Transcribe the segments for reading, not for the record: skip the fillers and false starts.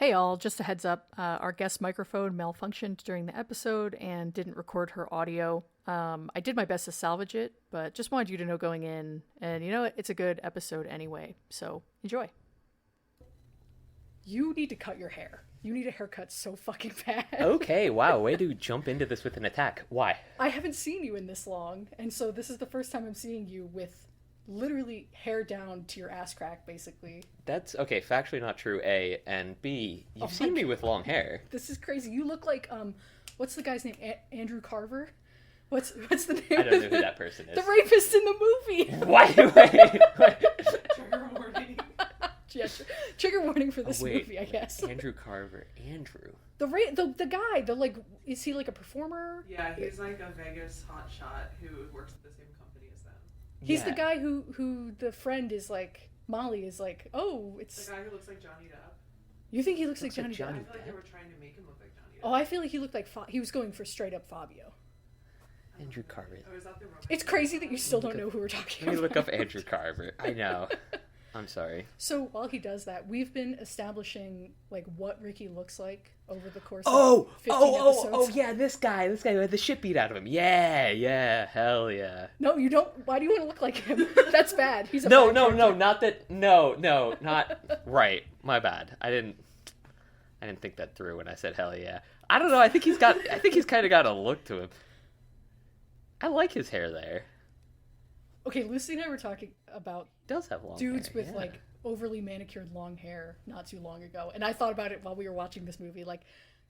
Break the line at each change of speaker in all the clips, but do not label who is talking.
Hey all, just a heads up. Our guest microphone malfunctioned during the episode and didn't record her audio. I did my best to salvage it, but just wanted you to know going in. And you know what? It's a good episode anyway, so enjoy. You need to cut your hair. You need a haircut so fucking bad.
Okay, wow, way to jump into this with an attack. Why?
I haven't seen you in this long, and so this is the first time I'm seeing you with literally hair down to your ass crack, basically.
That's, okay, factually not true, A, and B, you've seen me with long hair.
This is crazy. You look like, what's the guy's name? Andrew Carver? What's the name?
I don't know who that person is.
The rapist in the movie!
Wait.
Trigger warning.
Yeah, trigger warning for this movie, I guess.
Andrew Carver. Andrew.
The guy, is he like a performer?
Yeah, he's like a Vegas hotshot who works at the same company as them.
He's the guy who the friend is like, Molly is like, oh, it's...
The guy who looks like Johnny Depp.
You think he looks like Johnny
I
Depp?
feel like they were trying to make him look like Johnny Depp.
Oh, I feel like he looked like... he was going for straight up Fabio.
Andrew Carver.
Oh, is that the romance?
It's crazy that you still don't know who we're talking
Let me
about.
look up Andrew Carver. I know. I'm sorry.
So while he does that, we've been establishing like what Ricky looks like over the course
Oh,
of 15 episodes.
yeah, this guy who had the shit beat out of him. Yeah, hell yeah.
No, you don't. Why do you want to look like him? That's bad. He's a
No,
bad character.
not right. My bad. I didn't think that through when I said hell yeah. I don't know. I think he's kind of got a look to him. I like his hair there.
Okay, Lucy and I were talking about
He does have long
dudes
hair,
with
yeah.
like overly manicured long hair not too long ago, and I thought about it while we were watching this movie. Like,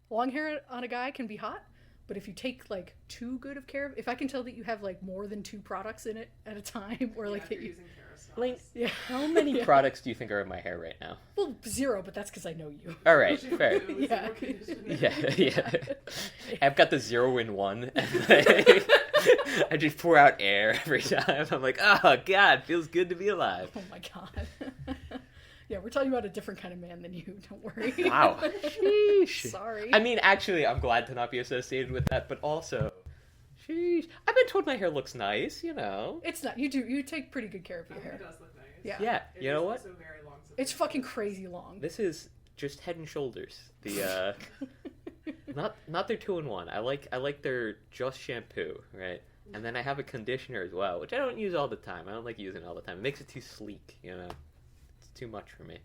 long hair on a guy can be hot, but if you take like too good of care of, if I can tell that you have like more than 2 products in it at a time, or like
if
that
you're
you,
using Kerastase.
Lane,
yeah,
how many
Yeah.
products do you think are in my hair right now?
Well, 0, but that's because I know you.
All right, fair.
Yeah.
Yeah. I've got the 0-in-1, and like, I just pour out air every time. I'm like, oh god, feels good to be alive.
Oh my god. Yeah, we're talking about a different kind of man than you. Don't worry.
Wow. Sheesh.
Sorry.
I mean, actually, I'm glad to not be associated with that, but also, sheesh. I've been told my hair looks nice, you know.
It's not. You take pretty good care of your
It
hair.
does look nice.
Yeah.
Yeah,
It
you
is
know what?
also very long, so
It's fucking crazy long.
This is just Head and Shoulders. The not their 2-in-1. I like their just shampoo, right? And then I have a conditioner as well, which I don't use all the time. I don't like using it all the time. It makes it too sleek, you know. It's too much for me.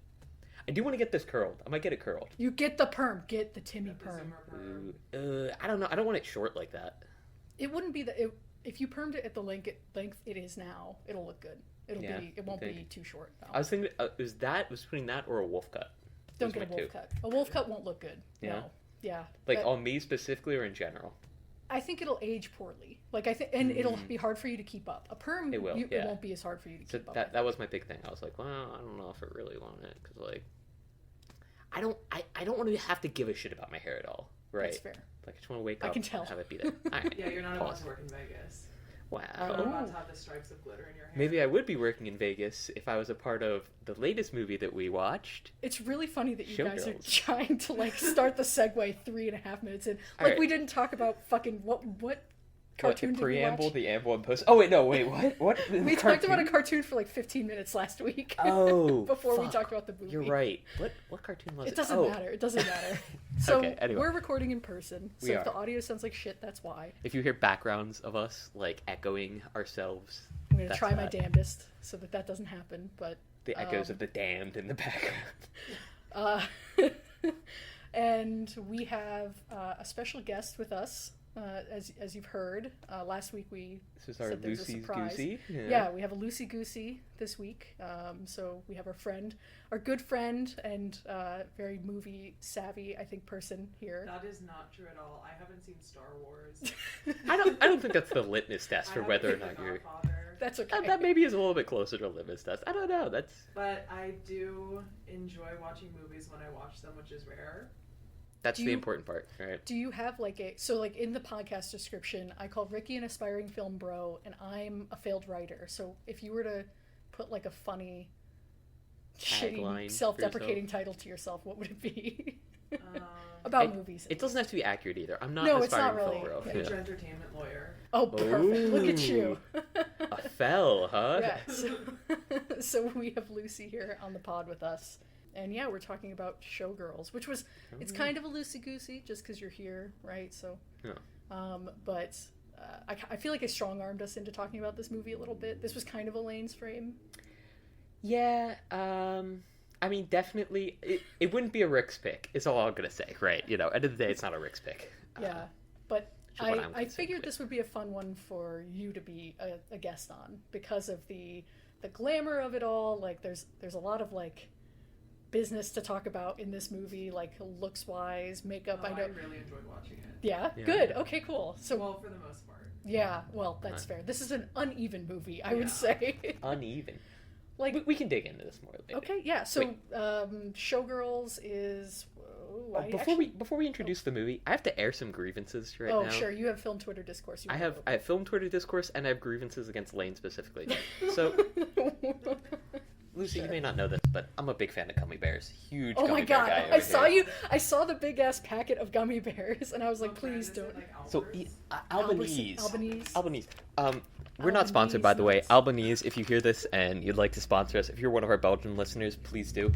I do want to get this curled. I might get it curled.
You get the perm. Get the Timmy
the
perm.
Zimmer perm.
I don't know. I don't want it short like that.
It wouldn't be if you permed it at the length it is now. It'll look good.
Yeah,
It won't
you
be
think?
too short. No.
I was thinking, was between that or a wolf cut?
Don't
Those
get a
are my
wolf
two.
cut. A wolf cut won't look good.
Yeah?
No. Yeah.
Like
But
on me specifically or in general?
I think it'll age poorly. Like and it'll be hard for you to keep up. A perm,
It will,
it
yeah.
won't be as hard for you to
So
keep up.
that was my big thing. I was like, well, I don't know if I really want it because like, I don't want to have to give a shit about my hair at all, right?
That's fair.
Like I just want to wake
I
up
can tell.
and have it be there. All right,
Yeah, you're not about
pause.
to work in Vegas.
Wow.
You're not
Oh.
about to have the stripes of glitter in your hair.
Maybe I would be working in Vegas if I was a part of the latest movie that we watched.
It's really funny that you guys are
Showgirls.
trying to like start the segue 3.5 minutes in.
All
Like
right.
we didn't talk about fucking what cartoon
What, the
did we
preamble,
watch?
the amble, and post. Oh wait, no, wait, what?
We talked about a cartoon for like 15 minutes last week.
Oh,
before we
fuck.
talked about the movie.
You're right. What cartoon was it?
It doesn't
Oh.
matter. It doesn't matter. So
Okay, anyway.
we're recording in person. So
We
if the
are.
audio sounds like shit, that's why.
If you hear backgrounds of us like echoing ourselves,
I'm gonna
that's
try my
that.
damnedest so that doesn't happen. But
The echoes of the damned in the background.
uh, and we have a special guest with us. As you've heard, last week we
This is our
said there was a
Lucy
surprise.
Goosey.
Yeah, we have a Lucy Goosey this week. So we have our good friend and very movie savvy, I think, person here.
That is not true at all. I haven't seen Star Wars.
I don't think that's the litmus test
I
for
haven't
whether or
seen
not
The
you're.
Godfather.
That's okay.
That maybe is a little bit closer to a litmus test. I don't know. That's
But I do enjoy watching movies when I watch them, which is rare.
that's
Do
the
you-
important part, right?
Do you have like like in the podcast description, I call Ricky an aspiring film bro, and I'm a failed writer. So if you were to put like a funny,
Tagline
shitty,
for
self-deprecating title to yourself, what would it be?
Um,
About
It-
movies.
It doesn't have to be accurate either. I'm not
No,
an
it's not
aspiring film
really.
bro.
Yeah.
Future
Yeah.
entertainment lawyer.
Oh, perfect. Look at you.
A fell, huh?
Yeah. So we have Lucy here on the pod with us. And yeah, we're talking about Showgirls, which was, it's kind of a Lucy Goosey just because you're here, right? So, but I feel like I strong-armed us into talking about this movie a little bit. This was kind of Elaine's frame.
Yeah, I mean, definitely, it wouldn't be a Rick's pick, is all I'm going to say, right? You know, end of the day, it's not a Rick's pick.
Yeah, but I figured this would be a fun one for you to be a guest on because of the glamour of it all. Like, there's a lot of, like, business to talk about in this movie, like, looks-wise, makeup.
I really enjoyed watching it.
Yeah? Good. Okay, cool. So,
well, for the most part.
Yeah, well, that's fair. This is an uneven movie, I would say.
Uneven.
Like,
we can dig into this more later.
Okay, yeah. So, Showgirls is.
Before we introduce the movie, I have to air some grievances now.
Oh, sure. You have film Twitter discourse.
I have film Twitter discourse, and I have grievances against Lane specifically. So, Lucy, you may not know this, but I'm a big fan of gummy bears. Huge.
Oh
gummy
my god!
bear guy
I saw you. I saw the big ass packet of gummy bears, and I was like, please don't.
So Albanese.
Albanese.
We're not sponsored, by the way. Albanese, if you hear this and you'd like to sponsor us, if you're one of our Belgian listeners, please do.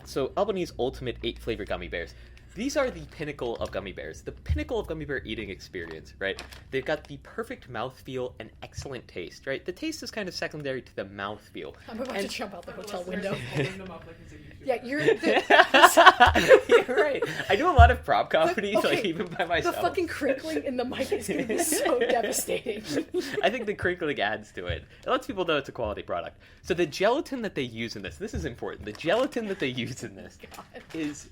So Albanese Ultimate 8-flavor gummy bears. These are the pinnacle of gummy bears. The pinnacle of gummy bear eating experience, right? They've got the perfect mouthfeel and excellent taste, right? The taste is kind of secondary to the mouthfeel.
I'm about to jump out the hotel window.
Yeah,
you're
You're right. I do a lot of prop comedy, like, even by myself.
The fucking crinkling in the mic is going to be so devastating.
I think the crinkling adds to it. It lets people know it's a quality product. So the gelatin that they use in this is important. The gelatin that they use in this is...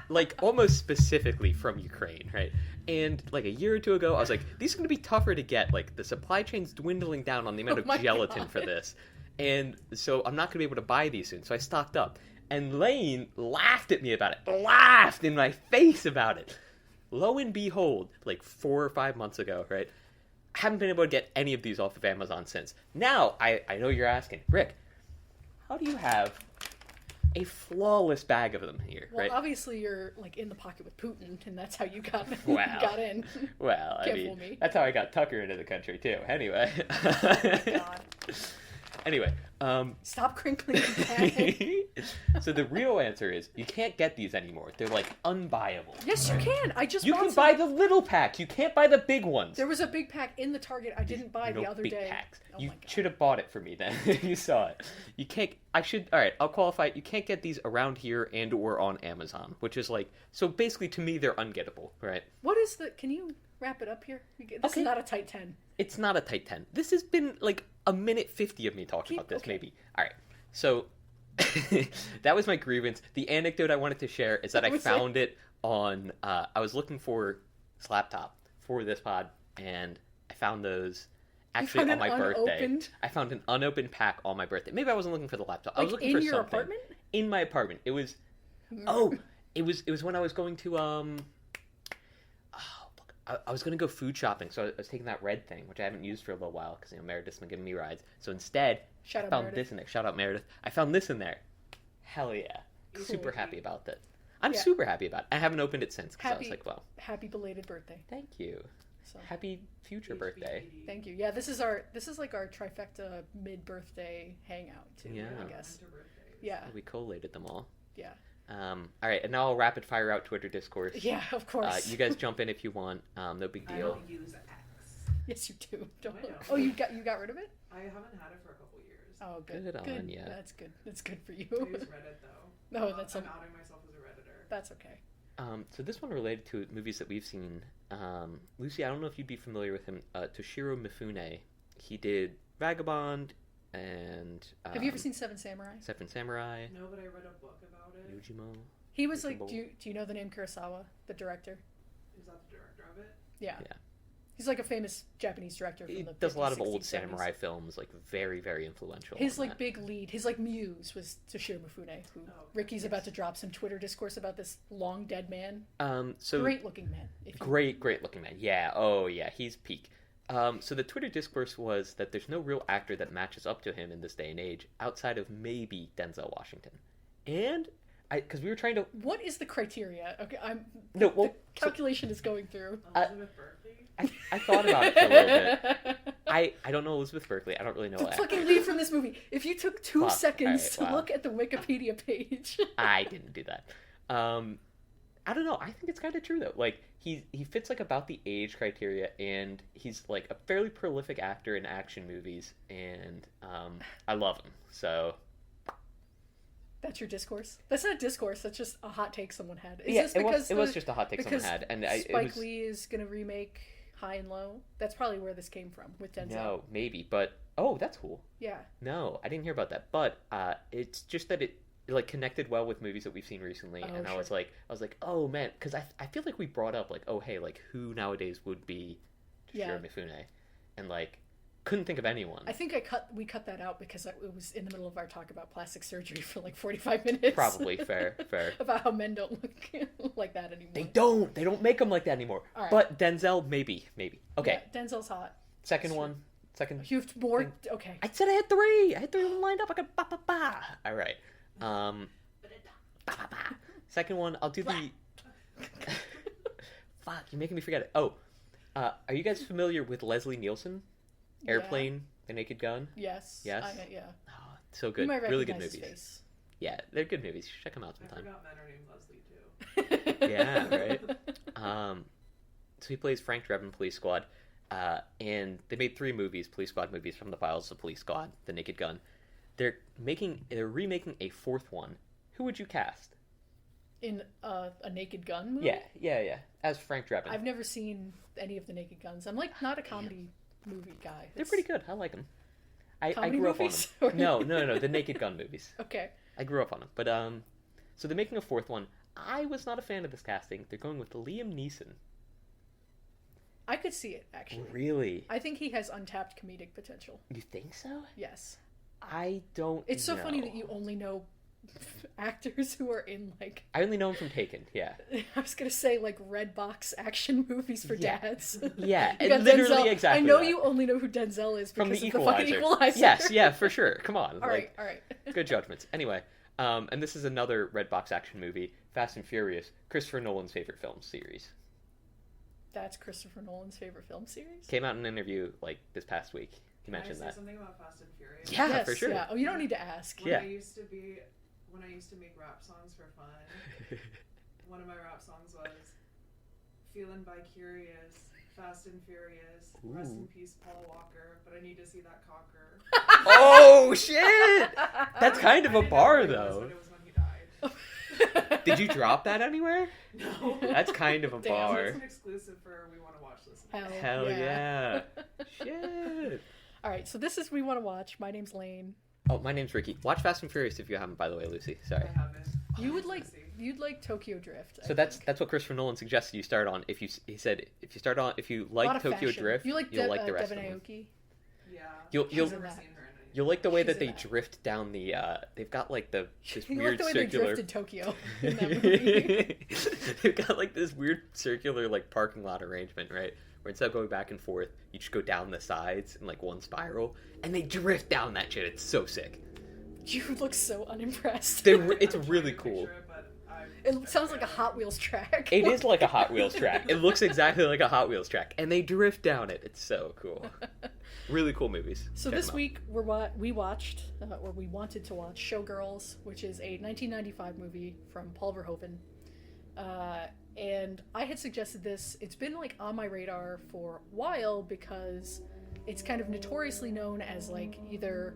like, almost specifically from Ukraine, right? And, like, a year or two ago, I was like, these are going to be tougher to get. Like, the supply chain's dwindling down on the amount of gelatin for this. And so I'm not going to be able to buy these soon. So I stocked up. And Lane laughed at me about it. Laughed in my face about it. Lo and behold, like 4 or 5 months ago, right? I haven't been able to get any of these off of Amazon since. Now, I know you're asking, Rick, how do you have a flawless bag of them here,
well,
right?
Obviously you're, like, in the pocket with Putin, and that's how you got in.
Well, I mean, that's how I got Tucker into the country, too. Anyway.
Oh, my God.
Anyway,
stop crinkling the bag.
So the real answer is you can't get these anymore. They're, like, unbuyable.
Yes, you can.
You can buy the little pack. You can't buy the big ones.
There was a big pack in the Target I didn't buy the other day.
Packs. You should have bought it for me then. You saw it. You can't. All right, I'll qualify it. You can't get these around here and or on Amazon, which is like, so basically to me they're ungettable, right?
What is can you wrap it up here? This is not a tight 10.
It's not a tight 10. This has been like a minute 50 of me talking about this, maybe. All right, so that was my grievance. The anecdote I wanted to share is that I found it on, I was looking for this laptop for this pod, and I found those actually on my birthday. I found an unopened pack on my birthday. Maybe I wasn't looking for the laptop. I was looking for something. In your apartment? In my apartment. It was, it was when I was going to, I was going to go food shopping, so I was taking that red thing, which I haven't used for a little while, because, Meredith's been giving me rides. So instead, I found this in there. Shout out Meredith. I found this in there. Hell yeah. Cool. Super happy about that. I'm super happy about it. I haven't opened it since, because I was like, well.
Happy belated birthday.
Thank you. So. Happy future birthday.
Thank you. Yeah, this is like our trifecta mid-birthday hangout, too, I guess. Yeah.
We collated them all.
Yeah.
All right, and now I'll rapid fire out Twitter discourse.
Yeah, of course.
You guys jump in if you want. No big deal.
I don't use X.
Yes, you do. Oh, you got rid of it?
I haven't had it for a couple years.
Oh, good.
Good on ya.
That's good. That's good for you.
I use Reddit though.
No,
I'm outing myself as a Redditor.
That's okay.
So this one related to movies that we've seen. Lucy, I don't know if you'd be familiar with him. Toshiro Mifune. He did Vagabond and.
Have you ever seen Seven Samurai?
Seven Samurai.
No, but I read a book about it.
Yojimbo.
He was like, do you know the name Kurosawa, the director?
Is that the director of it?
Yeah. He's like a famous Japanese director.
He does a lot of old samurai films, like very, very influential.
His like big lead, his like muse was Toshiro Mifune, who Ricky's about to drop some Twitter discourse about this long dead man.
So
great looking man.
Great looking man. Yeah. Oh yeah, he's peak. So the Twitter discourse was that there's no real actor that matches up to him in this day and age, outside of maybe Denzel Washington. And because we were trying to.
What is the criteria? Okay, the calculation is going through.
Elizabeth Berkley.
I thought about it for a little bit. I don't know Elizabeth Berkley. I don't really know
The
what
fucking
actor.
lead from this movie. If you took 2
Fuck.
seconds
Alright,
to
wow.
look at the Wikipedia page.
I didn't do that. I don't know. I think it's kind of true though. Like he fits like about the age criteria, and he's like a fairly prolific actor in action movies, and I love him. So
That's your discourse? That's not discourse. That's just a hot take someone had. Is
yeah,
this
it
because
was just a hot take someone
because
had, and
Spike Lee is gonna remake High and Low? That's probably where this came from with Denzel.
No, maybe, but oh, that's cool.
Yeah.
No, I didn't hear about that. But it's just that it like connected well with movies that we've seen recently,
Oh,
and
sure.
I was like, oh man, because I feel like we brought up like, oh hey, like who nowadays would be
Yeah.
Toshiro Mifune, and like couldn't think of anyone.
I think we cut that out because it was in the middle of our talk about plastic surgery for like 45 minutes.
Probably fair.
About how men don't look like that anymore.
They don't make them like that anymore.
All right.
But Denzel, maybe. Okay,
Yeah, Denzel's hot.
second
Sure.
one. Second.
You have more. Okay.
I said I had three. I had three of them lined up. I got ba ba ba. All right. Ba, ba, ba. Second one, I'll do the. Fuck, you're making me forget it. Oh, are you guys familiar with Leslie Nielsen? Airplane, The Naked Gun.
Yes.
Yes?
Yeah.
Oh, so
You
good.
might
Really good
recognize his
movies.
face.
Yeah, they're good movies. You should check them out
I
sometime.
forgot men are named Leslie too.
Yeah, right. So he plays Frank Drebin, Police Squad, and they made 3 movies, Police Squad movies from the files of Police Squad, The Naked Gun. They're remaking a 4th one. Who would you cast?
In a Naked Gun movie?
Yeah. As Frank Drebin.
I've never seen any of the Naked Guns. I'm like not a comedy movie guy.
They're pretty good. I like them. I
Comedy
grew up on
movies?
them. No, the Naked Gun movies.
Okay.
I grew up on them. But so they're making a 4th one. I was not a fan of this casting. They're going with Liam Neeson.
I could see it actually.
Really?
I think he has untapped comedic potential.
You think so?
Yes.
I don't.
It's so funny
know.
that you only know actors who are in like
I only know him from Taken. Yeah.
I was gonna say like red box action movies for
Yeah.
dads.
Yeah,
You got
literally
Denzel.
exactly
I know
that.
you only know who Denzel is
From
because
the
of the fucking
Equalizer.
Equalizer.
Yes, yeah, for sure. Come on.
All right.
Good judgments. Anyway, and this is another red box action movie, Fast and Furious, Christopher Nolan's favorite film series.
That's Christopher Nolan's favorite film series.
Came out in an interview like this past week. He
Can I
mentioned
say
that.
something about Fast and Furious?
Yeah,
Yes,
for sure.
Yeah. Oh, you don't need to ask.
When
Yeah.
when I used to make rap songs for fun, one of my rap songs was "Feeling by Curious, Fast and Furious, Rest in
Ooh.
Peace, Paul Walker, but I need to see that cocker."
Oh shit! That's kind of
I
a
didn't know
bar
who he was,
though.
but it was when he died.
Did you drop that anywhere?
No.
That's kind of a
Damn.
bar.
That's an exclusive for We Want to Watch This.
Hell yeah. Shit.
All right, so this is We Want to Watch. My name's Lane.
Oh, my name's Ricky. Watch Fast and Furious if you haven't, by the way, Lucy. Sorry.
I haven't.
You would
It's
like
messy.
you'd like Tokyo Drift. I
So that's
think.
what Christopher Nolan suggested you start on. He said if you
A lot
like
of
Tokyo
fashion.
Drift,
You like
you'll like the rest
Devin
of them.
Aoki?
Yeah.
You'll-
I've
you'll-
never
She's in
seen her in anything.
You'll like the way
She's
that
in
they
that.
drift down the. They've got like this
You
weird
like the way
circular.
they drifted Tokyo in that movie.
They've got like this weird circular like parking lot arrangement, right? Where instead of going back and forth, you just go down the sides in like one spiral, and they drift down that shit. It's so sick.
You look so unimpressed.
It's
I'm trying
really
to
cool.
picture it, but
It sounds like a Hot Wheels track.
It is like a Hot Wheels track. It looks exactly like a Hot Wheels track, and they drift down it. It's so cool. Really cool movies.
So
Check
this
'em out.
week we watched, or we wanted to watch, Showgirls, which is a 1995 movie from Paul Verhoeven. And I had suggested this. It's been like on my radar for a while because it's kind of notoriously known as like either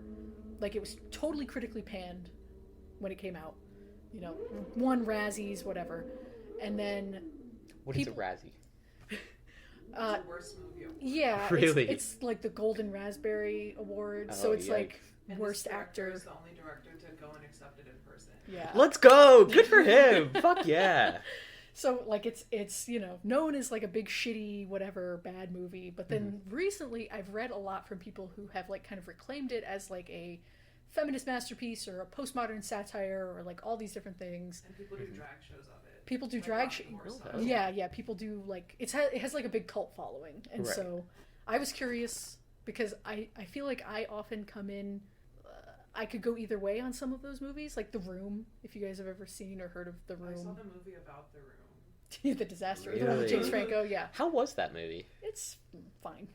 like it was totally critically panned when it came out. You know, won Razzies, whatever. And then
What is a
people-
Razzie?
it's the worst movie of all.
yeah,
Really?
it's like the Golden Raspberry Award.
Oh,
so it's
yikes.
like
And
worst
this director
actor.
is the only director to go and accept it in person.
Yeah.
Let's go! Good for him! Fuck yeah!
So like it's you know known as like a big shitty whatever bad movie, but then recently I've read a lot from people who have like kind of reclaimed it as like a feminist masterpiece or a postmodern satire or like all these different things.
And people do drag shows of it.
People do
Like
drag
Rocky Horror
Oh.
style.
yeah, people do like it has like a big cult following, and
Right.
so I was curious because I feel like I often come in. I could go either way on some of those movies, like The Room. If you guys have ever seen or heard of The
I saw
Room,
the movie about The Room.
The Disaster, the one with
Really?
James Franco. Yeah,
How was that movie?
it's fine.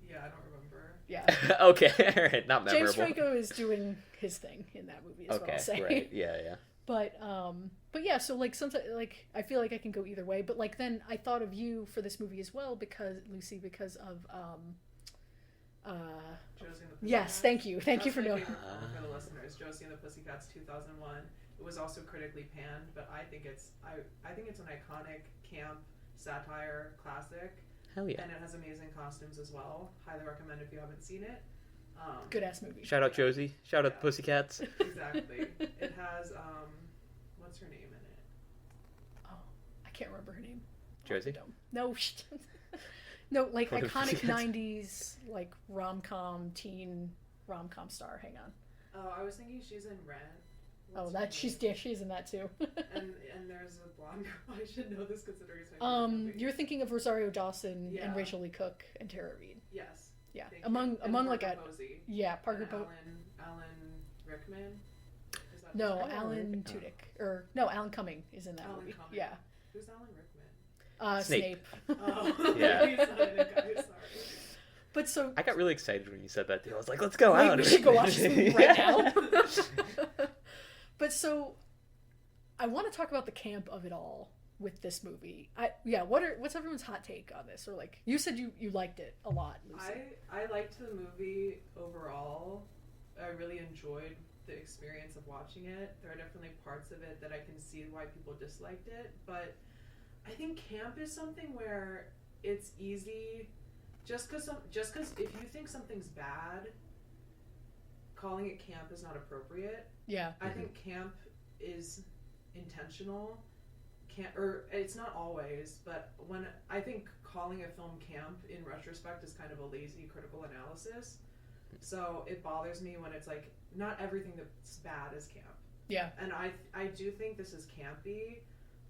Yeah, I don't remember.
Yeah,
Okay, all right, not memorable.
James Franco is doing his thing in that movie, is what I'll say.
Right, yeah.
But yeah, so like sometimes like I feel like I can go either way. But like then I thought of you for this movie as well because Lucy, because of
Josie and the Pussycats.
yes, thank you for knowing.
Favorite film for the listeners, Josie and the Pussycats, 2001. It was also critically panned, but I think it's an iconic camp satire classic.
Hell yeah.
And it has amazing costumes as well. Highly recommend if you haven't seen it.
Good ass movie.
Shout out Josie. Shout out the Pussycats.
Exactly. It has what's her name in it?
Oh, I can't remember her name.
Josie?
No, no, like
What
iconic
if-
90s like rom-com teen rom-com star. Hang on.
Oh, I was thinking she's in Rent.
Oh,
What's
that
her
she's
name?
she's in that too.
And there's a blonde girl. I should know this considering it's my favorite movie.
You're thinking of Rosario Dawson
Yeah.
and Rachel Lee Cook and Tara Reid.
Yes.
Yeah,
Thank
among
you. And
like
Parker
a
Posey.
yeah Parker
And
Posey.
Alan Rickman. Is that
No,
his name?
Alan
Oh.
Tudyk or no, Alan Cumming is in that
Alan
movie.
Cumming.
Yeah,
Who's Alan Rickman?
Snape.
Oh,
Yeah.
he's not in it, guys. Sorry.
But so
I got really excited when you said that too. I was like, let's go
wait,
out.
we should go watch this movie right
Yeah.
now. But so I want to talk about the camp of it all with this movie. What's everyone's hot take on this? Or like you said you liked it a lot, Lucy.
I liked the movie overall. I really enjoyed the experience of watching it. There are definitely parts of it that I can see why people disliked it, but I think camp is something where it's easy just because if you think something's bad, calling it camp is not appropriate.
Yeah.
I think camp is intentional. Or it's not always, but when I think calling a film camp in retrospect is kind of a lazy critical analysis. So it bothers me when it's like not everything that's bad is camp.
Yeah.
And I do think this is campy,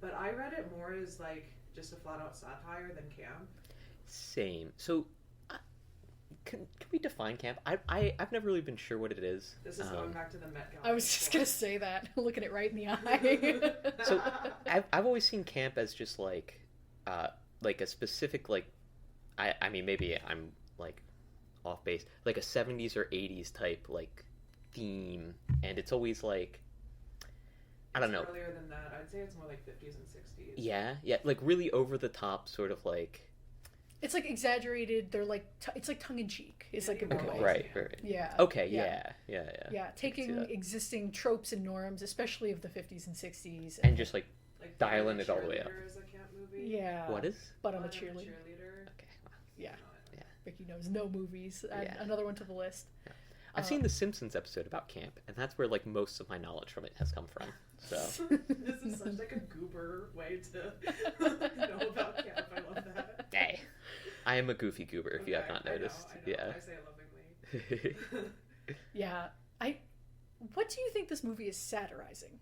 but I read it more as like just a flat out satire than camp.
Same. So, can we define camp? I've never really been sure what it is.
This is going back to the Met Gala.
I was just gonna say that, looking it right in the eye.
So I've always seen camp as just like a specific like I mean maybe I'm like off base, like a 70s or 80s type like theme, and it's always like I don't know.
Earlier than that, I'd say it's more like 50s and 60s.
Yeah, like really over the top sort of like.
It's like exaggerated. They're like it's like tongue in cheek. It's like a good
Okay,
way.
Right.
Yeah.
Okay.
Yeah.
Yeah.
Yeah,
I can see
taking
that.
existing tropes and norms, especially of the 50s and 60s,
And just like
Like
dialing
But
it all the way up.
Cheerleader is a camp movie.
yeah.
what is?
But I'm a
But
cheerleader.
Okay. Wow.
Yeah.
Yeah.
Vicky knows no movies. Add
Yeah.
another one to the list.
I've seen the Simpsons episode about camp, and that's where like most of my knowledge from it has come from. So
This is such like a goober way to know about camp. I love that.
hey, I am a goofy goober if you have
Okay,
not
I know,
noticed.
I know. I say it lovingly.
Yeah. What do you think this movie is satirizing?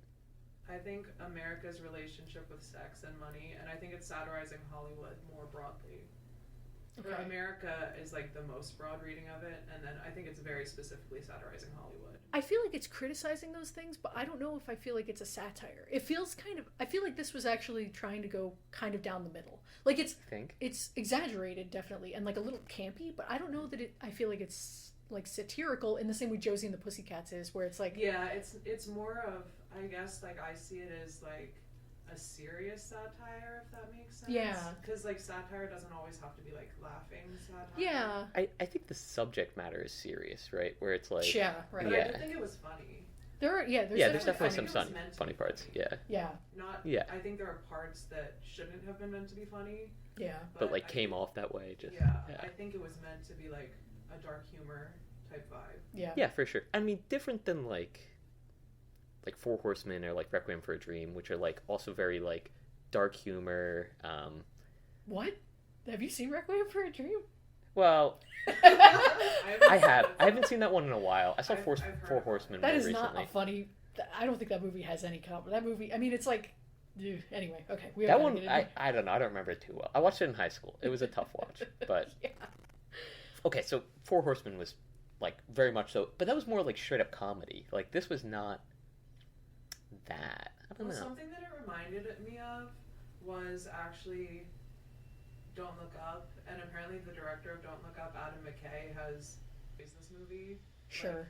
I think America's relationship with sex and money, and I think it's satirizing Hollywood more broadly.
Okay.
For America is like the most broad reading of it, and then I think it's very specifically satirizing Hollywood.
I feel like it's criticizing those things, but I don't know if I feel like it's a satire. It feels I feel like this was actually trying to go kind of down the middle. Like it's exaggerated definitely and like a little campy, but I don't know that I feel like it's like satirical in the same way Josie and the Pussycats is, where it's like
Yeah, it's more of, I guess, like I see it as like a serious satire, if that makes sense.
Yeah.
Because like satire doesn't always have to be like laughing satire.
yeah,
I think the subject matter is serious, right? Where it's like
yeah, right.
But
Yeah.
I did think it was funny.
There's
there's definitely
I
some
think it was meant to
funny
be
parts.
funny.
Yeah,
Yeah,
Not.
Yeah.
I think there are parts that shouldn't have been meant to be funny.
yeah.
but like
I
came
think-
off that way. Just
Yeah,
yeah.
I think it was meant to be like a dark humor type vibe.
Yeah.
Yeah, for sure. I mean, different than like Four Horsemen or like Requiem for a Dream, which are like also very like dark humor.
What? Have you seen Requiem for a Dream?
Well,
I
I have. I haven't seen that one in a while. I saw
I've
Four
heard
Four
about
Horsemen
That
more
is
recently.
not a funny. I don't think that movie has any comedy. That movie. I mean, it's like. Anyway, okay. We
That
are
one,
gonna get into-
I don't know. I don't remember it too well. I watched it in high school. It was a tough watch, but
yeah.
okay. So Four Horsemen was like very much so, but that was more like straight up comedy. Like this was not that. I don't
Well,
know.
something that it reminded me of was actually Don't Look Up, and apparently the director of Don't Look Up, Adam McKay, has praised this movie.
Sure.
Like,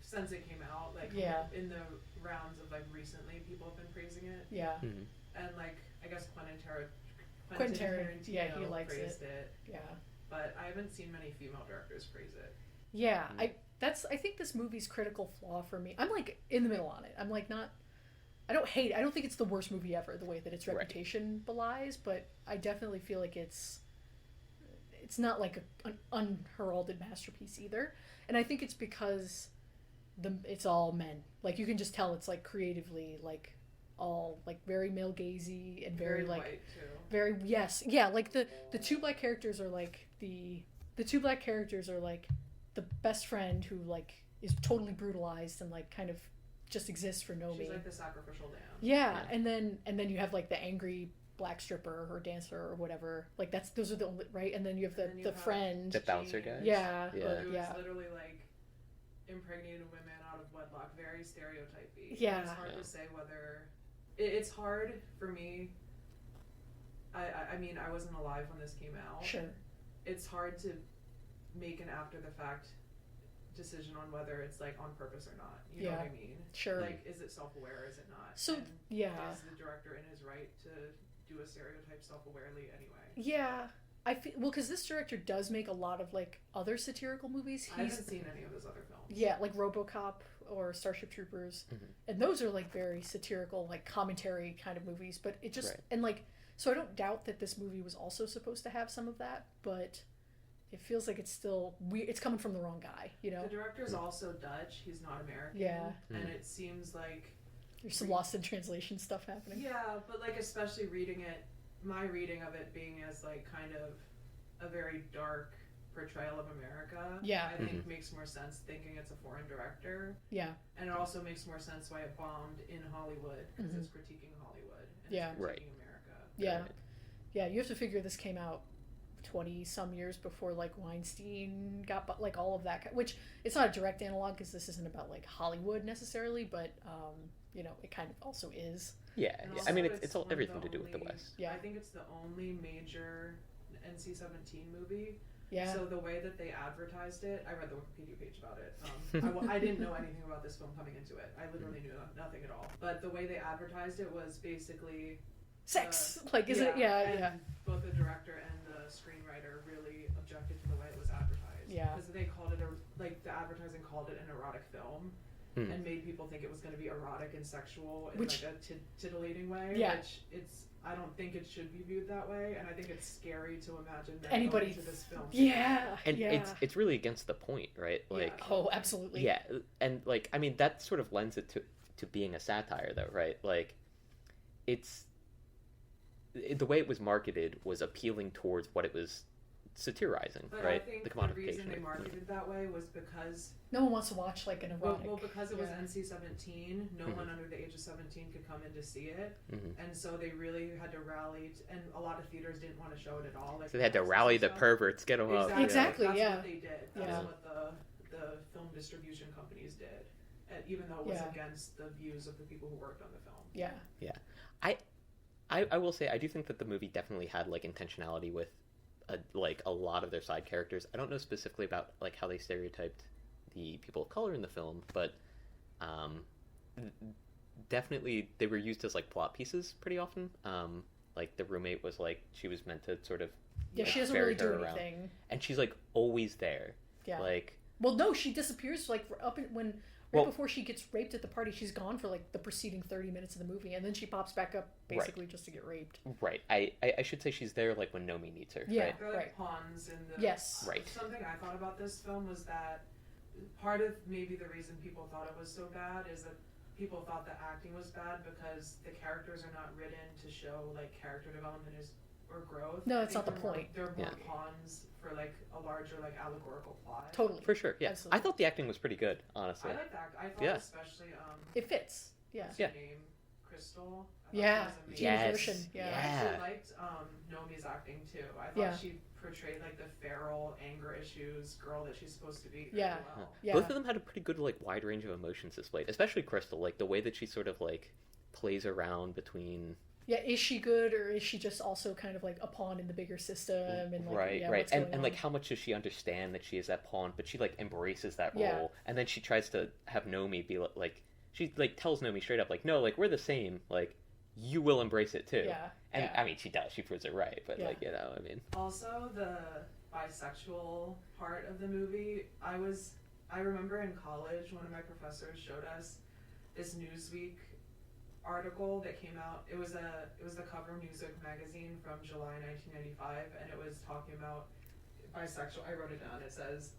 since it came out, like
Yeah.
in the rounds of like recently, people have been praising it.
Yeah.
Mhm.
And like I guess Quentin
Tarantino,
Tarantino
yeah, he likes
praised it.
Yeah.
But I haven't seen many female directors praise it.
Yeah.
Mm.
I think this movie's critical flaw for me. I'm like in the middle on it. I'm like not. I don't think it's the worst movie ever, the way that its reputation belies, but I definitely feel like it's not like an unheralded masterpiece either. And I think it's because it's all men. Like you can just tell it's like creatively like all like very male gazy and very like
white too.
very yes. Yeah, like the two black characters are like the two black characters are like the best friend who like is totally brutalized and like kind of just exists for Nomi.
She's like the sacrificial lamb.
Yeah, and then you have like the angry black stripper or dancer or whatever. Like those are the only right. And then you have the friend,
the bouncer guy.
Yeah,
Yeah.
It was
yeah,
literally like impregnated women out of wedlock, very stereotypy.
Yeah.
And it's hard to say whether it's hard for me. I mean I wasn't alive when this came out.
sure,
It's hard to make an after the fact decision on whether it's like on purpose or not. You know
Yeah.
what I mean?
sure.
Like, is it self-aware? Is it not?
So,
And
yeah.
is the director in his right to do a stereotype self-awarely anyway?
Yeah, I feel because this director does make a lot of like other satirical movies.
I haven't seen any of his other films.
Yeah, like RoboCop or Starship Troopers, and those are like very satirical, like commentary kind of movies. But it just and like so I don't doubt that this movie was also supposed to have some of that, but it feels like it's still it's coming from the wrong guy, you know.
The director's also Dutch. He's not American.
Yeah.
And it seems like
There's some lost in translation stuff happening.
yeah, but like especially reading it, my reading of it being as like kind of a very dark portrayal of America.
Yeah.
I think makes more sense thinking it's a foreign director.
Yeah.
And it also makes more sense why it bombed in Hollywood because it's critiquing Hollywood and
Yeah.
it's critiquing America.
Yeah. Yeah, you have to figure this came out 20 some years before like Weinstein got like all of that, which it's not a direct analog because this isn't about like Hollywood necessarily, but you know, it kind of also is.
Yeah,
And
yeah. I mean,
also
it's all
one of
everything
the
to do with the
only-
West.
Yeah.
I think it's the only major NC-17 movie.
Yeah.
So the way that they advertised it, I read the Wikipedia page about it. I didn't know anything about this film coming into it. I literally knew nothing at all. But the way they advertised it was basically
Sex. Like, is it? Yeah,
and
yeah.
both the director and the screenwriter really objected to the way it was advertised.
Yeah.
Because they called it the advertising called it an erotic film. And made people think it was going to be erotic and sexual in
Which-
like a titillating way.
Yeah.
Which I don't think it should be viewed that way, and I think it's scary to imagine that
Anybody-
going to this film.
Yeah.
And
yeah.
it's really against the point, right? Like,
Yeah.
Oh, absolutely.
yeah, and like I mean that sort of lends it to being a satire, though, right? Like, the way it was marketed was appealing towards what it was satirizing,
But
right?
I think
The
the
commodification.
reason they
of-
marketed that way was because
No one wants to watch like an erotic.
well because it was
yeah.
NC-17, no one under the age of 17 could come in to see it, and so they really had to rally, and a lot of theaters didn't want to show it at all. Like
So they had to rally the perverts, get them up.
Exactly,
That's
yeah.
what they did. That's
Yeah.
what the film distribution companies did, even though it was
Yeah.
against the views of the people who worked on the film.
Yeah.
I will say I do think that the movie definitely had like intentionality with a lot of their side characters. I don't know specifically about like how they stereotyped the people of color in the film, but definitely they were used as like plot pieces pretty often. Like the roommate was like she was meant to sort of
Yeah,
like,
she doesn't
ferry
really do
her around.
anything.
And she's like always there.
Yeah.
Like
Well, no, she disappears like
Well-
before she gets raped at the party. She's gone for like the preceding 30 minutes of the movie, and then she pops back up basically just to get raped.
right. I should say she's there like when Nomi needs her.
Yeah.
Right?
They're like
Right.
pawns in the
Yes.
Right.
Something I thought about this film was that part of maybe the reason people thought it was so bad is that people thought the acting was bad because the characters are not written to show like character development or growth.
No,
I
that's
think
not the
they're more-
point.
They're more
Yeah.
pawns for like a larger like allegorical plot.
Totally.
For sure. Yeah.
Absolutely.
I thought the acting was pretty good, honestly.
I like that. I thought
Yeah.
especially
It fits. Yeah.
what's
Yeah.
her name? Crystal. I thought
Yeah.
she was amazing.
Tina
Yes.
Gershon. Yeah.
I
Yeah.
actually liked Nomi's acting too. I thought
Yeah.
she portrayed like the feral anger issues girl that she's supposed to be. very
Yeah.
well.
Yeah.
Both of them had a pretty good like wide range of emotions displayed, especially Crystal. Like the way that she sort of like plays around between
Yeah, is she good, or is she just also kind of like a pawn in the bigger system? And like,
right,
yeah,
right,
what's going
and like
on?
how much does she understand that she is that pawn? But she like embraces that
Yeah.
role, and then she tries to have Nomi be like she like tells Nomi straight up like, no, like we're the same, like you will embrace it too.
Yeah,
And
yeah.
I mean, she does. She proves it right, but
Yeah.
like I mean,
Also, the bisexual part of the movie, I remember in college, one of my professors showed us this Newsweek article that came out. It was the cover of Newsweek magazine from July 1995, and it was talking about bisexual. I wrote it down. It says,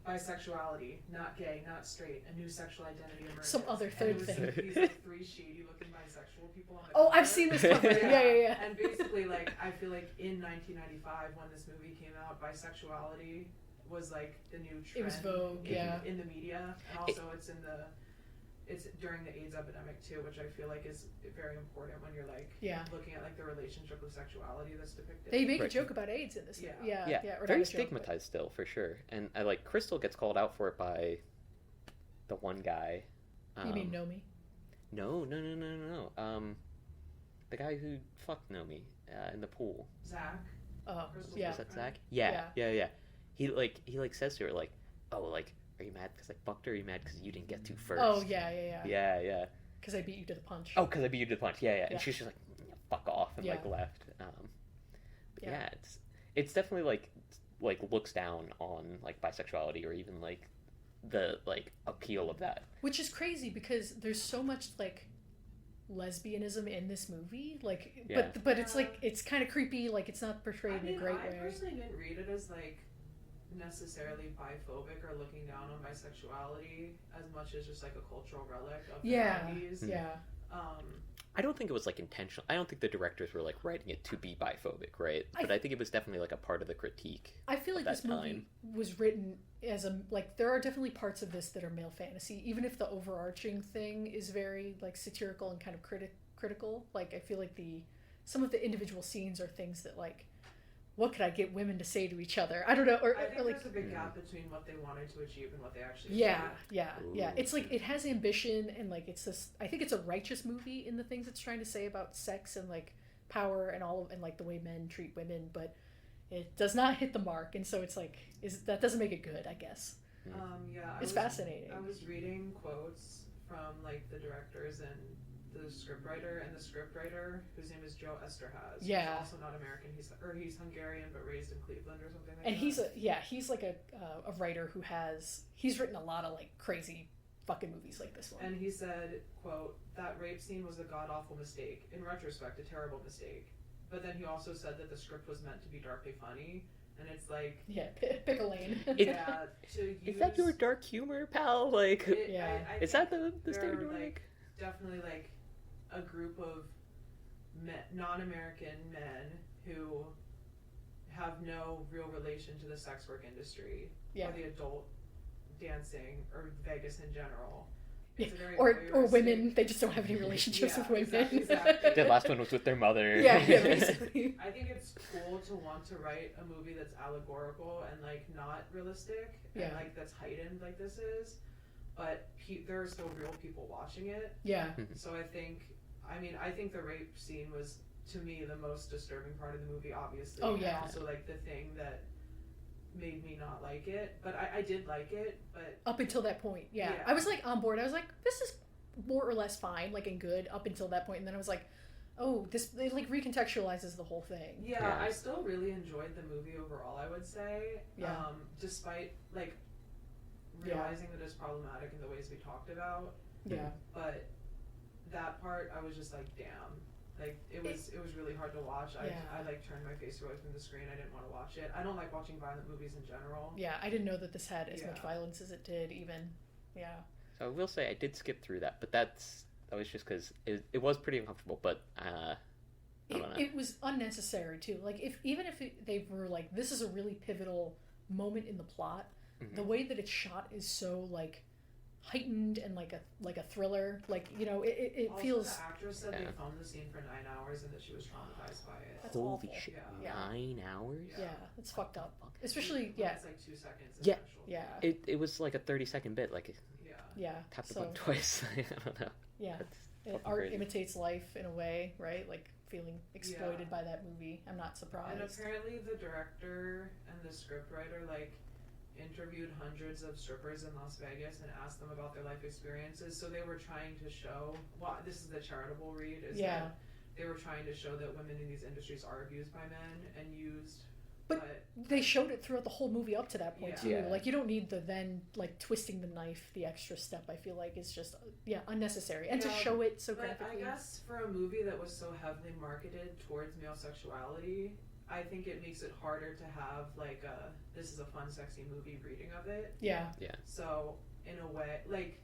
bisexuality, not gay, not straight, a new sexual identity emerges.
Some other third
and it was
thing.
like these like three shady looking bisexual people on the
Oh,
cover.
I've seen this cover. Yeah.
And basically, like, I feel like in 1995, when this movie came out, bisexuality was like the new trend.
It was vogue,
in the media, and also it's during the AIDS epidemic too, which I feel like is very important when you're like looking at like the relationship with sexuality that's depicted.
They make a
Right.
joke about AIDS in this.
Yeah.
Yeah. Or
very
not a joke,
stigmatized still for sure. And I like Crystal gets called out for it by the one guy.
You mean Nomi?
No. The guy who fucked Nomi in the pool.
Zach.
Oh,
Crystal's
yeah.
Was that
boyfriend.
Zach? Yeah. He like says to her like, oh, like, are you mad because I fucked her? Are you mad because you didn't get to first?
Oh, yeah.
Yeah.
Because I beat you to the punch.
Oh, because I beat you to the punch. Yeah.
Yeah.
And she's just like, fuck off, and like
Yeah.
left. But
Yeah.
yeah, it's definitely like looks down on like bisexuality or even like the like appeal of that.
Which is crazy because there's so much like lesbianism in this movie. Like,
Yeah.
but it's like it's kind of creepy. Like it's not portrayed in a great
I
way.
personally didn't read it as like necessarily biphobic or looking down on bisexuality as much as just like a cultural relic of the
Yeah.
90s.
Yeah.
I don't think it was like intentional. I don't think the directors were like writing it to be biphobic, right? But I think it was definitely like a part of the critique.
I feel like
that
this movie was written as a like there are definitely parts of this that are male fantasy, even if the overarching thing is very like satirical and kind of critical. Like I feel like some of the individual scenes are things that like what could I get women to say to each other? I don't know, or
I think
like
there's a big gap between what they wanted to achieve and what they actually
yeah.
Ooh.
It's like it has ambition and like it's this. I think it's a righteous movie in the things it's trying to say about sex and like power and all of and like the way men treat women, but it does not hit the mark, and so it's like that doesn't make it good, I guess. It's fascinating.
I was reading quotes from like the directors and the scriptwriter, whose name is Joe Esterhaz.
Yeah.
He's also not American. He's Hungarian but raised in Cleveland or something like
And
that.
he's like a writer who he's written a lot of like crazy fucking movies like this one.
And he said, quote, that rape scene was a god-awful mistake. In retrospect, a terrible mistake. But then he also said that the script was meant to be darkly funny. And it's like...
Yeah, pick a lane.
Is that your dark humor, pal? Like,
I
is that the standard you
like,
make?
definitely like a group of non-American men who have no real relation to the sex work industry or the adult dancing or Vegas in general. It's a very
or
voyeuristic-
women, they just don't have any relationships with women.
Exactly.
The last one was with their mother.
Yeah, basically.
I think it's cool to want to write a movie that's allegorical and like not realistic and like that's heightened like this is, but there are still real people watching it.
Yeah.
So I think the rape scene was to me the most disturbing part of the movie, obviously.
Oh, yeah.
And also like the thing that made me not like it, but I did like it, but
Up until that point, yeah. I was like on board. I was like, this is more or less fine, like and good up until that point, and then I was like, oh, it like recontextualizes the whole thing.
Yeah, I still really enjoyed the movie overall, I would say.
Yeah.
Despite like realizing that it's problematic in the ways we talked about.
Yeah.
But that part I was just like, damn. Like it was really hard to watch. I like turned my face away from the screen. I didn't want to watch it. I don't like watching violent movies in general.
Yeah, I didn't know that this had as much violence as it did even. Yeah.
So I will say I did skip through that, but that was just because it was pretty uncomfortable, but I don't know.
It was unnecessary too. Like even if they were like, this is a really pivotal moment in the plot, the way that it's shot is so like heightened and like a thriller, like it
Also,
feels.
The actress said they filmed the scene for 9 hours and that she was traumatized by it.
That's
Holy
awful.
shit!
Yeah.
9 hours?
Yeah, it's fucked up. Especially
It's like 2 seconds.
Yeah.
Yeah.
It was like a 30-second bit, like
Yeah.
tap the
So
button twice. I don't know.
yeah. art
crazy.
imitates life in a way, right? Like feeling exploited by that movie. I'm not surprised.
And apparently the director and the scriptwriter like interviewed hundreds of strippers in Las Vegas and asked them about their life experiences. So they were trying to show, well, this is the charitable read, is that they were trying to show that women in these industries are abused by men and used.
But they showed it throughout the whole movie up to that point too.
Yeah.
Like you don't need the then like twisting the knife, the extra step. I feel like is just unnecessary, and to show it so graphically.
I guess for a movie that was so heavily marketed towards male sexuality, I think it makes it harder to have like a this is a fun, sexy movie reading of it.
Yeah.
So in a way, like,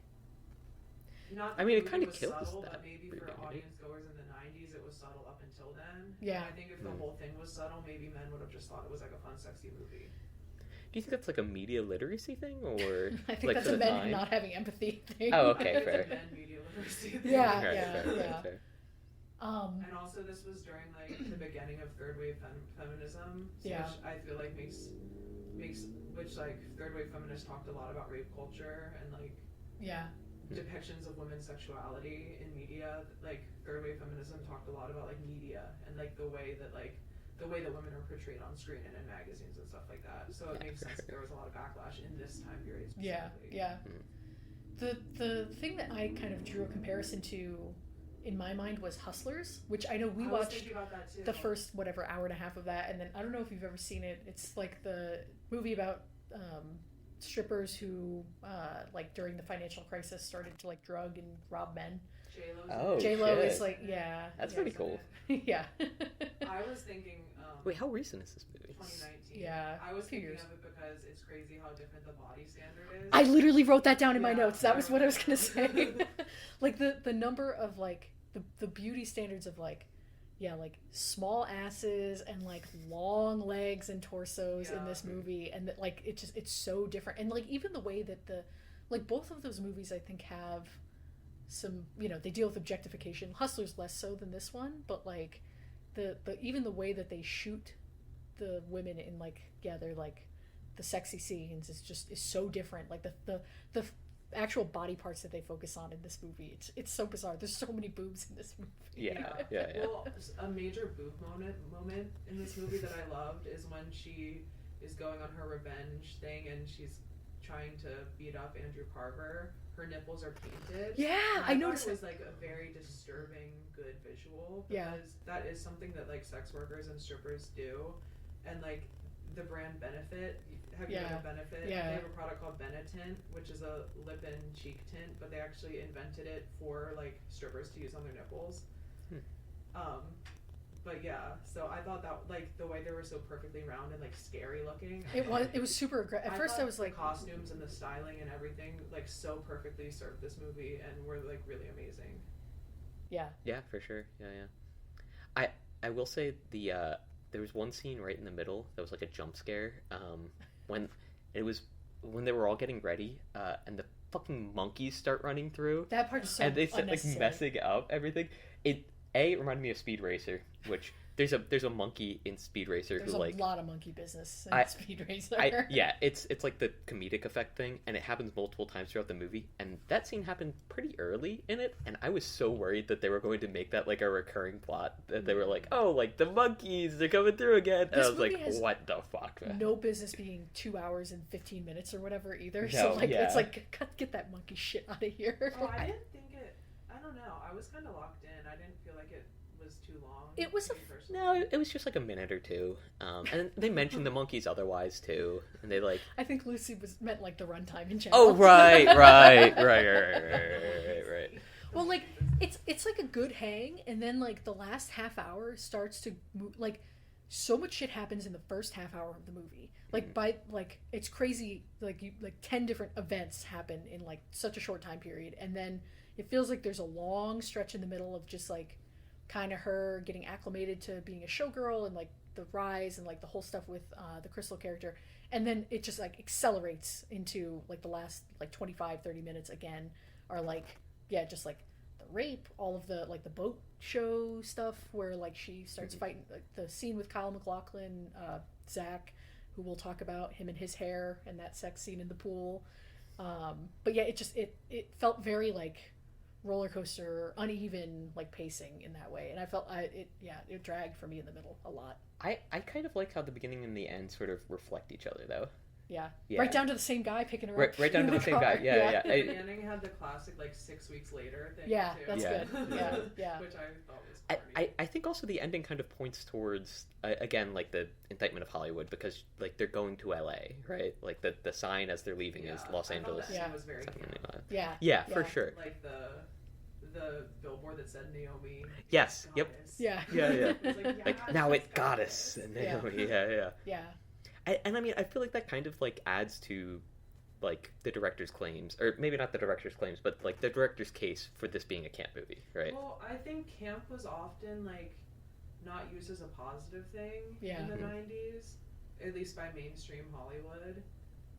not.
I mean, it kind of kills
subtle,
that.
But maybe for audience goers in the '90s, it was subtle up until then.
Yeah.
And I think if the whole thing was subtle, maybe men would have just thought it was like a fun, sexy movie.
Do you think that's like a media literacy thing, or
I think
like
that's a men not having empathy thing.
Oh, okay,
It's
fair.
a men media literacy thing.
Yeah,
Fair.
And also, this was during like the beginning of third wave feminism, which I feel like makes which like third wave feminists talked a lot about rape culture and like depictions of women's sexuality in media. Like third wave feminism talked a lot about like media and like the way that women are portrayed on screen and in magazines and stuff like that. So it makes sense that there was a lot of backlash in this time period specifically.
The thing that I kind of drew a comparison to in my mind was Hustlers, which I know we watched the first hour and a half of that, and then I don't know if you've ever seen it. It's like the movie about strippers who like during the financial crisis started to like drug and rob men. J-Lo is like
that's pretty cool.
Yeah.
I was thinking
wait, how recent is this movie?
2019.
Yeah,
I was thinking of it because it's crazy how different the body standard is.
I literally wrote that down in my notes. That was what I was gonna say. Like the number of like the beauty standards of like small asses and like long legs and torsos in this movie, and that like it's so different, and like even the way that both of those movies I think have some, they deal with objectification. Hustlers less so than this one, but like the even the way that they shoot the women in like they're like the sexy scenes is so different. Like the actual body parts that they focus on in this movie, it's so bizarre. There's so many boobs in this movie.
Yeah.
Well, a major boob moment in this movie that I loved is when she is going on her revenge thing and she's trying to beat up Andrew Carver. Her nipples are painted.
Yeah, I noticed
it was like a very disturbing good visual, because that is something that like sex workers and strippers do, and like the brand Benefit. Have you heard of Benefit?
Yeah.
They have a product called Benetint, which is a lip and cheek tint, but they actually invented it for like strippers to use on their nipples. But yeah, so I thought that like the way they were so perfectly round and like scary looking.
It was super aggressive. At first I was like,
the costumes and the styling and everything like so perfectly served this movie and were like really amazing.
Yeah, for sure. Yeah. I will say there was one scene right in the middle that was like a jump scare when they were all getting ready and the fucking monkeys start running through.
That part's so
and they start like
unnecessary.
messing up everything. It reminded me of Speed Racer, which there's a monkey in Speed Racer
There's
who like
a lot of monkey business in Speed Racer.
It's like the comedic effect thing, and it happens multiple times throughout the movie. And that scene happened pretty early in it, and I was so worried that they were going to make that like a recurring plot. That they were like, oh, like the monkeys, they're coming through again. And I was like, what the fuck? Man?
No business being 2 hours and 15 minutes or whatever either. So like it's like get that monkey shit out of here.
Oh, I didn't think it. I don't know. I was kind of locked in. I didn't feel like it was too long.
It was
it was just like a minute or two, and they mentioned the monkeys otherwise too, and they like.
I think Lucy meant like the runtime in general.
Oh right.
Well, like it's like a good hang, and then like the last half hour starts to move. Like so much shit happens in the first half hour of the movie. Like by like it's crazy. Like 10 different events happen in like such a short time period, and then it feels like there's a long stretch in the middle of just like kind of her getting acclimated to being a showgirl and like the rise and like the whole stuff with the Crystal character, and then it just like accelerates into like the last like 25-30 minutes again are like just like the rape, all of the like the boat show stuff where like she starts fighting, like, the scene with Kyle MacLachlan, Zach, who we'll talk about, him and his hair, and that sex scene in the pool. But yeah, it felt very like roller coaster, uneven like pacing in that way, and I felt it dragged for me in the middle a lot.
I kind of like how the beginning and the end sort of reflect each other, though.
Yeah.
Yeah.
Right down to the same guy picking her up.
Right down to the same guy. Yeah.
The beginning had the classic like 6 weeks later thing.
Yeah,
too.
that's good. Yeah.
Which I thought was funny.
I think also the ending kind of points towards again like the indictment of Hollywood, because like they're going to LA, right? Like the sign as they're leaving is Los Angeles.
I thought that was very camp.
Yeah.
For sure.
Like the billboard that said Naomi.
Yes.
Goddess.
Yep.
Yeah.
Like,
Like now it goddess and Naomi.
Yeah.
And I mean, I feel like that kind of like adds to like the director's claims, or maybe not the director's claims, but like the director's case for this being a camp movie, right?
Well, I think camp was often like not used as a positive thing in the 90s, at least by mainstream Hollywood.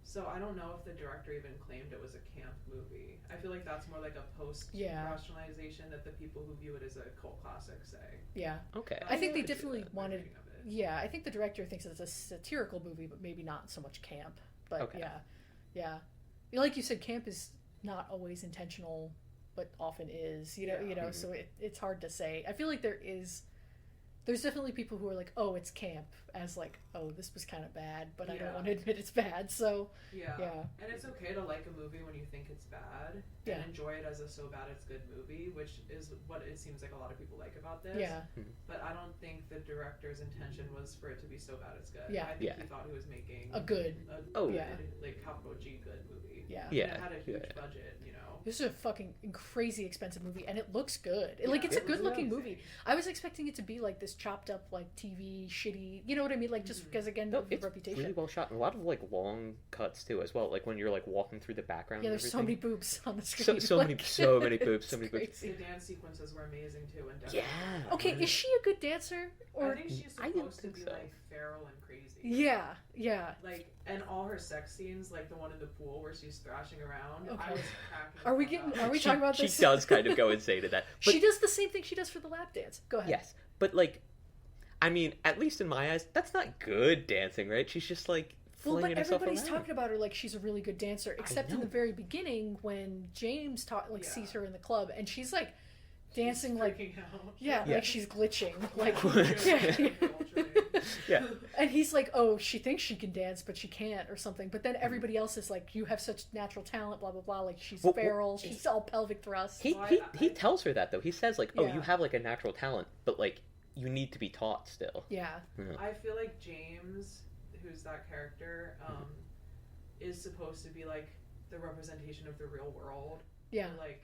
So I don't know if the director even claimed it was a camp movie. I feel like that's more like a post-rationalization that the people who view it as a cult classic say.
Yeah.
Okay.
I think they definitely wanted...
Of it.
Yeah, I think the director thinks it's a satirical movie, but maybe not so much camp. But yeah. Like you said, camp is not always intentional, but often is. You know. So it's hard to say. I feel like there's definitely people who are like, oh, it's camp, as like, oh, this was kind of bad, but I don't want to admit it's bad. So
yeah. And it's okay to like a movie when you think it's bad and enjoy it as a so bad it's good movie, which is what it seems like a lot of people like about this.
Yeah.
But I don't think the director's intention was for it to be so bad it's good.
Yeah.
I think he thought he was making
a good,
like capital G good movie.
Yeah.
And it had a huge budget, you know.
This is a fucking crazy expensive movie, and it looks good. It's a good-looking movie. I was expecting it to be like this chopped up, like TV shitty. You know what I mean? Like just because again, of the reputation.
Really well shot, and a lot of like long cuts too, as well. Like when you're like walking through the background.
Yeah, there's so many boobs on the screen.
So many boobs. So many boobs.
The dance sequences were amazing too, and
Okay, is she a good dancer? Or
I think she's supposed to be like feral and crazy.
Yeah.
Like, and all her sex scenes, like the one in the pool where she's thrashing around.
Okay.
I was cracking.
Are we talking about this?
She does kind of go insane to that. But,
she does the same thing she does for the lap dance. Go ahead.
Yes, but like, I mean, at least in my eyes, that's not good dancing, right? She's just like flinging herself around.
Everybody's talking about her like she's a really good dancer, except in the very beginning when James sees her in the club, and she's like dancing like like she's glitching, like
yeah.
And he's like, oh, she thinks she can dance, but she can't, or something. But then everybody else is like, you have such natural talent, blah blah blah. Like she's feral, she's all pelvic thrust.
He tells her that though. He says like, oh, you have like a natural talent, but like you need to be taught still.
Yeah.
I feel like James, who's that character, is supposed to be like the representation of the real world.
Yeah.
Like.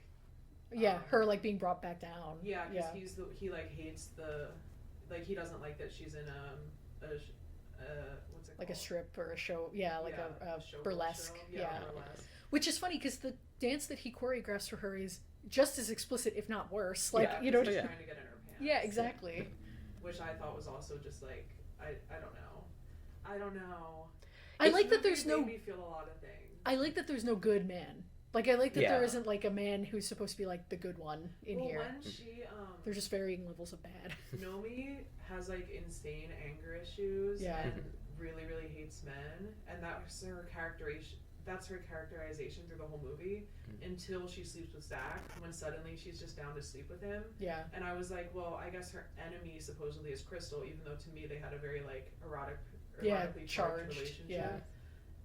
Her like being brought back down.
Yeah, because he like hates he doesn't like that she's in what's it called?
Like a strip or a show, like a burlesque,
burlesque.
Which is funny because the dance that he choreographs for her is just as explicit, if not worse. Like
she's trying to get in her pants.
Yeah, exactly.
Which I thought was also just like I don't know.
I like that there's no.
Made me feel a lot of things.
I like that there's no good man. Like, I like that there isn't, like, a man who's supposed to be, like, the good one in here.
When she,
There's just varying levels of bad.
Nomi has, like, insane anger issues and really, really hates men. And that's her characterization through the whole movie until she sleeps with Zach, when suddenly she's just down to sleep with him.
Yeah.
And I was like, well, I guess her enemy supposedly is Crystal, even though to me they had a very, like, erotically charged relationship.
Yeah.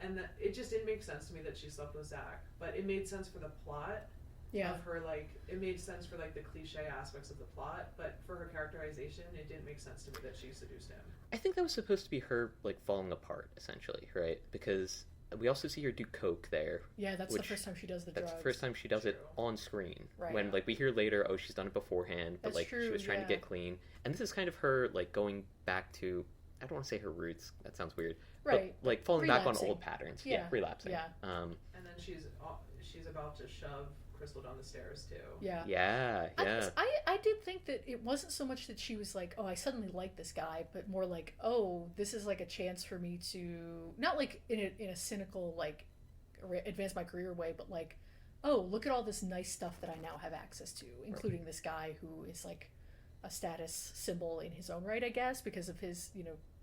And that it just didn't make sense to me that she slept with Zach, but it made sense for the plot of her, like, it made sense for, like, the cliche aspects of the plot, but for her characterization, it didn't make sense to me that she seduced him.
I think that was supposed to be her, like, falling apart, essentially, right? Because we also see her do coke there.
Yeah, that's the first time she does the drugs.
That's the first time she does it on screen.
Right.
When, like, we hear later, oh, she's done it beforehand, but, like, she was trying to get clean. And this is kind of her, like, going back to, I don't want to say her roots, that sounds weird.
Right.
But, like, falling back on old patterns. Yeah, relapsing.
Yeah.
And then she's about to shove Crystal down the stairs, too.
Yeah.
Yeah.
I did think that it wasn't so much that she was like, oh, I suddenly like this guy, but more like, oh, this is, like, a chance for me to, not, like, in a cynical, like, advance my career way, but, like, oh, look at all this nice stuff that I now have access to, including this guy who is, like, a status symbol in his own right, I guess, because of his,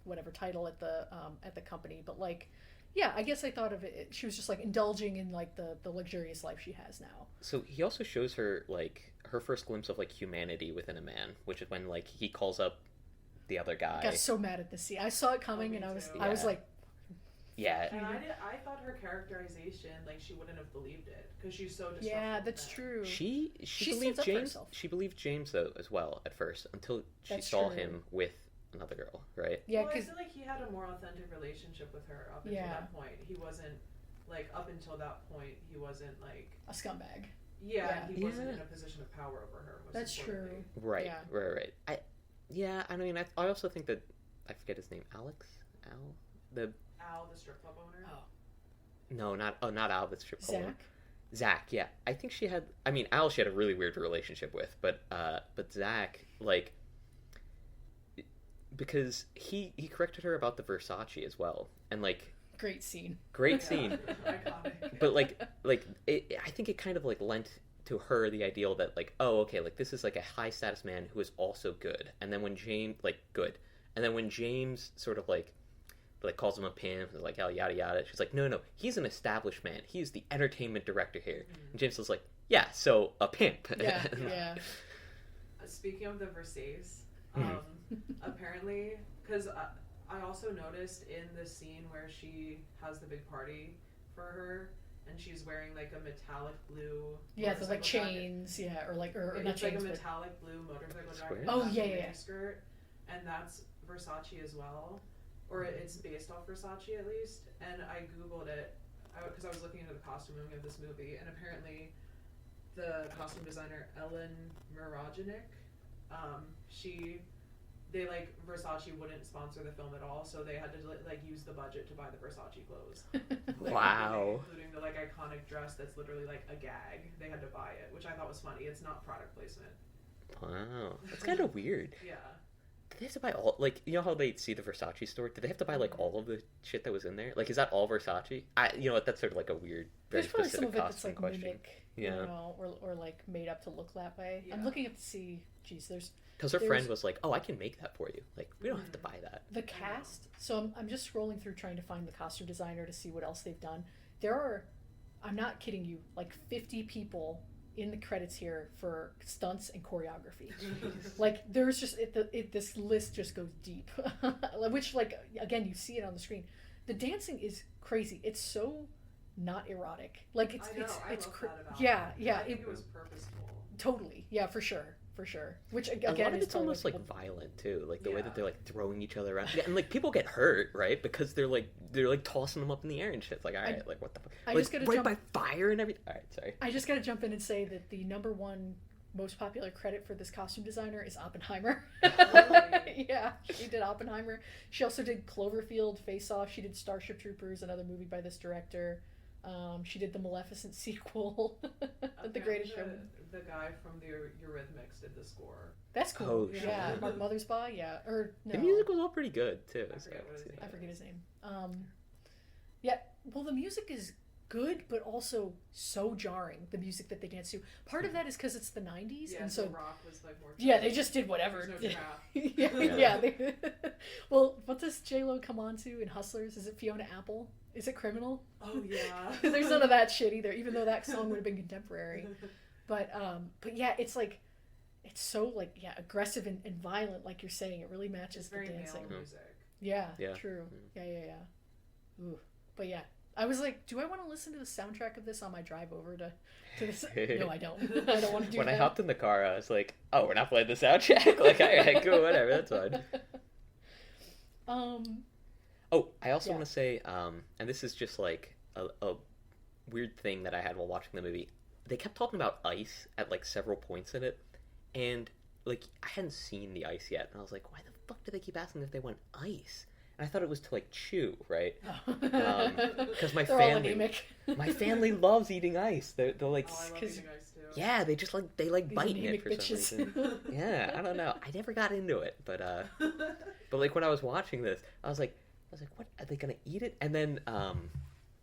whatever title at the company, but like, yeah, I guess I thought of it. She was just like indulging in like the luxurious life she has now.
So he also shows her like her first glimpse of like humanity within a man, which is when like he calls up the other guy.
I got so mad at this scene. I saw it coming, and I was
Yeah.
like,
Yeah.
And I thought her characterization, like, she wouldn't have believed it because she's so disruptive.
yeah, that's true.
She
She
believed
stands up for
James.
herself.
She believed James though as well at first until she
That's
saw
true.
him with another girl, right?
Yeah,
Well, I
because
feel like he had a more authentic relationship with her up until
Yeah.
that point. He wasn't, like, up until that point, he wasn't, like,
a scumbag.
yeah,
Yeah.
he wasn't
Yeah.
in a position of power over her. Most
That's
importantly.
true.
Right,
Yeah.
right. I mean, I also think that I forget his name. Al, the
Al, the strip club owner.
Oh,
no, not Al, the strip club.
Zach.
Zach, yeah. I think she had. I mean, Al, she had a really weird relationship with, but Zach, like, because he corrected her about the Versace as well, and like,
Great scene.
great
Yeah.
scene.
Iconic.
But like I think it kind of like lent to her the ideal that like, oh, okay, like this is like a high status man who is also good, and then when James sort of like calls him a pimp, like, oh, yada yada, she's like, no, he's an established man, he's the entertainment director here. And James was like, yeah, so a pimp.
Yeah, yeah.
Speaking of the Versace,
Mhm.
apparently, because I also noticed in the scene where she has the big party for her, and she's wearing like a metallic blue.
Yeah, the like
motorcycle jacket.
chains, yeah, or not
It's like
chains,
a
but
metallic blue motorcycle
Square?
jacket.
Oh,
that's
yeah,
a
yeah,
mini
yeah.
skirt, and that's Versace as well, or it's based off Versace at least. And I googled it because I was looking into the costuming of this movie, and apparently, the costume designer Ellen Murajanic, they like Versace wouldn't sponsor the film at all, so they had to like use the budget to buy the Versace clothes. Like,
Wow.
including the like iconic dress that's literally like a gag. They had to buy it, which I thought was funny. It's not product placement.
Wow, that's kind of weird.
Yeah.
Did they have to buy all, like, you know how they see the Versace store? Did they have to buy like all of the shit that was in there? Like, is that all Versace? You know what? That's sort of like a weird, very
there's probably some
specific
of it that's
costume
like
question.
mimic,
Yeah.
you know, or like made up to look that way. I'm
Yeah.
looking up to see. Geez, there's
Because her
There's-
friend was like, "Oh, I can make that for you. Like, we don't have to buy that."
the cast. So I'm just scrolling through trying to find the costume designer to see what else they've done. There are, I'm not kidding you, like 50 people in the credits here for stunts and choreography. Like there's just this list just goes deep, which like again you see it on the screen. The dancing is crazy. It's so not erotic. Like it's
I know. I
it's
love
cra-
that about
yeah
it.
yeah
I think it was purposeful.
totally yeah for sure. Which again
a lot of
is
it's
probably
almost
like
like violent too, like the way
Yeah.
that they're like throwing each other around, yeah, and like people get hurt, right? Because they're like tossing them up in the air and shit. It's like, all right, like what the fuck?
I
Like,
just gotta
right
jump-
by fire and everything. All right, sorry.
I just gotta jump in and say that the number one most popular credit for this costume designer is Oppenheimer.
Really?
Yeah, she did Oppenheimer. She also did Cloverfield, Face Off. She did Starship Troopers, another movie by this director. She did the Maleficent sequel, The Greatest Showman.
The guy from the Eurythmics did the score.
That's cool.
Oh,
yeah,
shit.
Mark Mothersbaugh. Yeah, or no,
The music was all pretty good too.
I
So,
forget what his name
I forget his name. Yeah, well, the music is good, but also so jarring. The music that they dance to. Part of that is because it's the '90s,
Yeah,
and
so
so
Rock was like more.
yeah, they just did whatever.
There's no trap.
yeah,
Yeah.
yeah. Well, what does J Lo come on to in Hustlers? Is it Fiona Apple? Is it Criminal?
Oh yeah.
There's none of that shit either. Even though that song would have been contemporary, but yeah, it's like it's so like aggressive and violent, like you're saying. It really matches
It's
the
very
dancing.
male music.
Yeah,
Yeah.
true. Yeah. Ooh, but yeah. I was like, do I want to listen to the soundtrack of this on my drive over to this? No, I don't. I don't want to do
when
that.
I hopped in the car, I was like, "Oh, we're not playing the soundtrack." Like, all right, cool, whatever, that's fine. Oh, I also
Yeah.
want to say, and this is just like a weird thing that I had while watching the movie. They kept talking about ice at like several points in it, and like I hadn't seen the ice yet, and I was like, why the fuck do they keep asking if they want ice? And I thought it was to like chew, right? Because my
They're all
family,
anemic.
my family loves eating ice. They're like,
Oh, I love
'cause-
eating ice too.
yeah, they just like
These
biting it
anemic
for some
bitches.
reason. Yeah, I don't know. I never got into it, but like when I was watching this, I was like, what are they gonna eat it? And then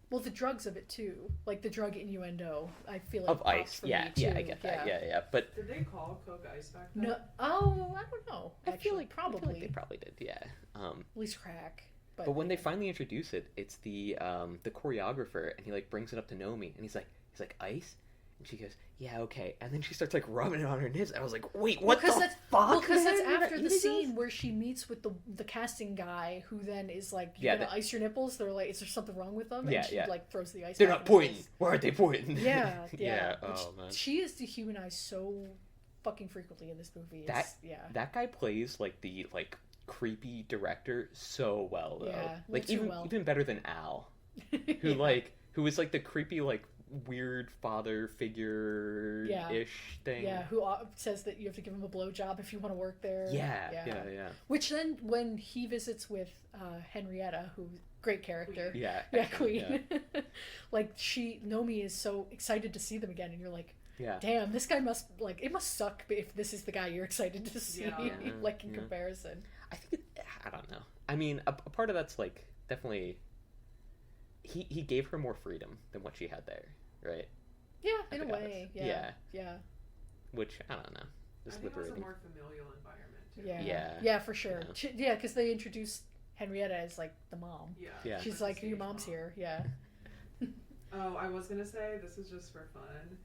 Well, the drugs of it too, like the drug innuendo. I feel like
of
pops
ice,
for
yeah,
me, too.
yeah, I get that, yeah. But
Did they call Coke ice back then?
No, oh, I don't know.
I
Actually,
feel like
probably
they probably did, yeah.
at least crack.
But when they finally introduce it, it's the choreographer, and he like brings it up to Nomi, and he's like ice, and she goes, yeah, okay, and then she starts like rubbing it on her nips, and I was like, wait, what the fuck?
Well, because that's
man?
after the scene where she meets with the casting guy, who then is like, "You're gonna ice your nipples." They're like, "Is there something wrong with them?" And she like throws the ice.
They're not pointing. Why aren't they pointing?
Yeah.
Oh man,
she is dehumanized so fucking frequently in this movie.
That guy plays like the creepy director so well though.
Yeah,
like even better than Al, who was like the creepy like weird father figure ish thing.
Yeah, who says that you have to give him a blowjob if you want to work there.
Yeah.
Which then, when he visits with Henrietta, who's great character, Queen, like Nomi is so excited to see them again, and you're like, damn, this guy must it must suck if this is the guy you're excited to see, in comparison.
I don't know. I mean, a part of that's like definitely. He gave her more freedom than what she had there, right?
Yeah, in a way. Yeah.
Which, I don't know.
I think it was a more familial environment, too.
Yeah, for sure. Yeah, because they introduced Henrietta as, like, the mom.
Yeah.
She's like, your mom's here. Yeah.
Oh, I was going to say, this is just for fun.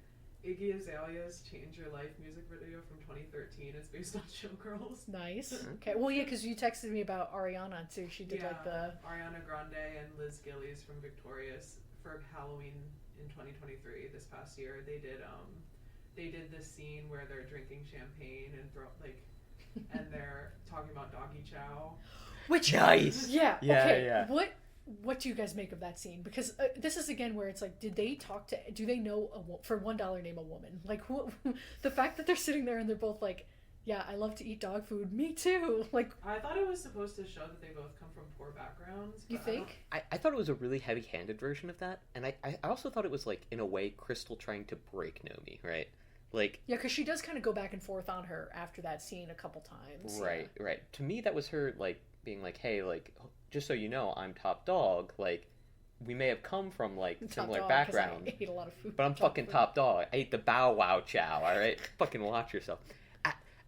Iggy Azalea's Change Your Life music video from 2013 is based on Showgirls.
Nice. Okay. Well, yeah, because you texted me about Ariana, too. She did, like, the...
Ariana Grande and Liz Gillies from Victorious for Halloween in 2023, this past year. They did this scene where they're drinking champagne and they're talking about doggy chow.
Which... Nice!
Yeah, okay. Yeah. What do you guys make of that scene? Because this is again where it's like, do they know for $1 name a woman? Like, who? The fact that they're sitting there and they're both like, yeah, I love to eat dog food. Me too. Like,
I thought it was supposed to show that they both come from poor backgrounds.
You think?
I thought it was a really heavy-handed version of that, and I also thought it was like in a way Crystal trying to break Nomi, right? Like,
yeah, because she does kind of go back and forth on her after that scene a couple times.
Right. To me, that was her like being like, hey, like, just so you know, I'm top dog. Like, we may have come from like similar backgrounds.
I ate a lot of food.
But I'm fucking top dog. I ate the bow wow chow. All right, fucking watch yourself.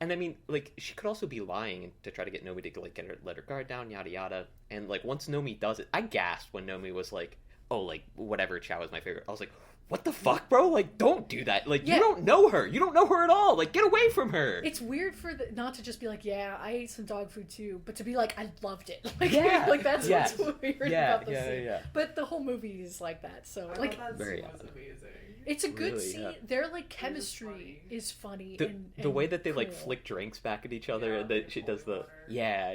And I mean, like, she could also be lying to try to get Nomi to like let her guard down, yada yada. And like, once Nomi does it, I gasped when Nomi was like, "Oh, like whatever chow is my favorite." I was like, what the fuck, bro? Like, don't do that. Like, you don't know her. You don't know her at all. Like, get away from her.
It's weird not to just be like, yeah, I ate some dog food too, but to be like, I loved it. Like, like that's what's weird about this scene. But the whole movie is like that. So, like,
that scene was amazing.
It's a good scene. Their like chemistry is funny.
The way that they like flick drinks back at each other, and that she does the
yeah.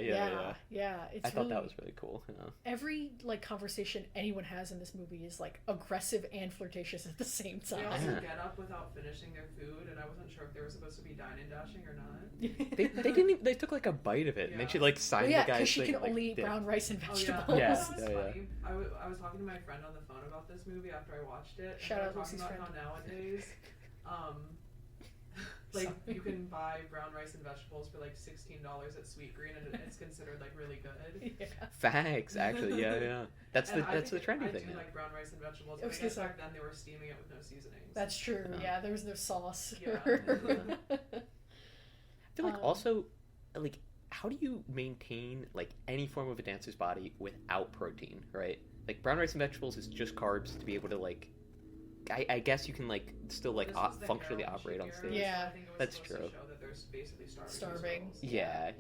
I thought that was really cool. You know?
Every like conversation anyone has in this movie is like aggressive and flirtatious at the same time.
They also get up without finishing their food, and I wasn't sure if they were supposed to be dine and dashing or not.
they didn't. Even, they took like a bite of it, and then she like signed the guy's
because she
thing,
can only eat brown rice and vegetables.
That was funny. I was talking to my friend on the phone about this movie after I watched it.
Shout out
Lucy's friend. How nowadays, like you can buy brown rice and vegetables for like $16 at Sweet Green, and it's considered like really good.
Yeah. Facts, actually, yeah. That's the trendy thing.
I do like brown rice and vegetables. But I guess back then they were steaming it with no seasonings.
That's true. Yeah, there was no sauce.
Yeah.
I feel like also, like, how do you maintain like any form of a dancer's body without protein, right? Like brown rice and vegetables is just carbs to be able to like. I guess you can like still like functionally operate on stage.
Yeah,
I think it was
that's
true.
To
show that there's basically
starving.
Yeah.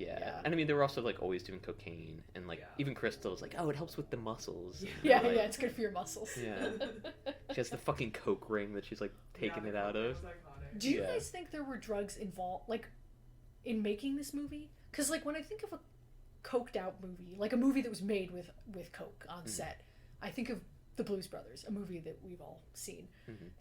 And I mean, they were also like always doing cocaine, and like even Crystal was like, "Oh, it helps with the muscles."
Yeah, it's good for your muscles.
Yeah, she has the fucking coke ring that she's like taking it out of.
Do you guys think there were drugs involved, like, in making this movie? Because like when I think of a coked out movie, like a movie that was made with coke on set, I think of The Blues Brothers, a movie that we've all seen.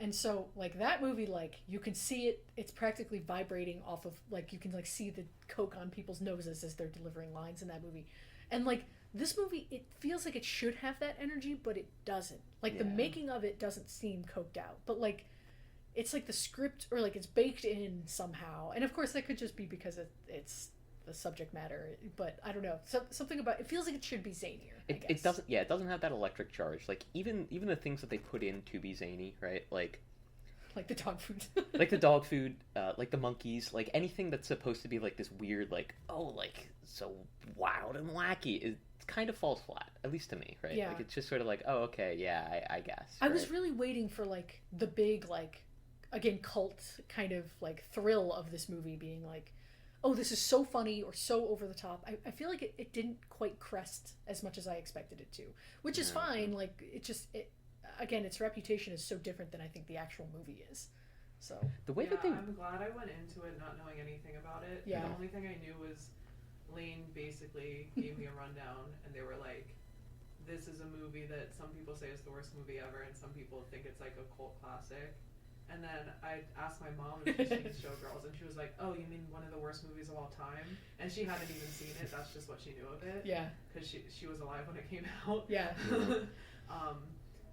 And so like that movie, like you can see it's practically vibrating off of, like you can like see the coke on people's noses as they're delivering lines in that movie. And like this movie, it feels like it should have that energy, but it doesn't. Like the making of it doesn't seem coked out, but like it's like the script, or like it's baked in somehow. And of course that could just be because it's the subject matter, but I don't know, something about it feels like it should be zanier.
It doesn't have that electric charge. Like even the things that they put in to be zany, right? Like
Like the dog food.
Like the dog food, like the monkeys, like anything that's supposed to be like this weird, like, oh, like so wild and wacky, it kind of falls flat, at least to me, right?
Yeah.
Like it's just sort of like, oh, okay, yeah, I guess.
I was
right?
really waiting for like the big, like, again, cult kind of like thrill of this movie being like, oh, this is so funny or so over the top. I feel like it didn't quite crest as much as I expected it to, which is fine. Like, again, its reputation is so different than I think the actual movie is. So
the way that they...
I'm glad I went into it not knowing anything about it.
Yeah.
The only thing I knew was Lane basically gave me a rundown, and they were like, this is a movie that some people say is the worst movie ever, and some people think it's like a cult classic. And then I asked my mom if she's seen Showgirls, and she was like, oh, you mean one of the worst movies of all time? And she hadn't even seen it. That's just what she knew of it.
yeah,
Because she was alive when it came out.
yeah,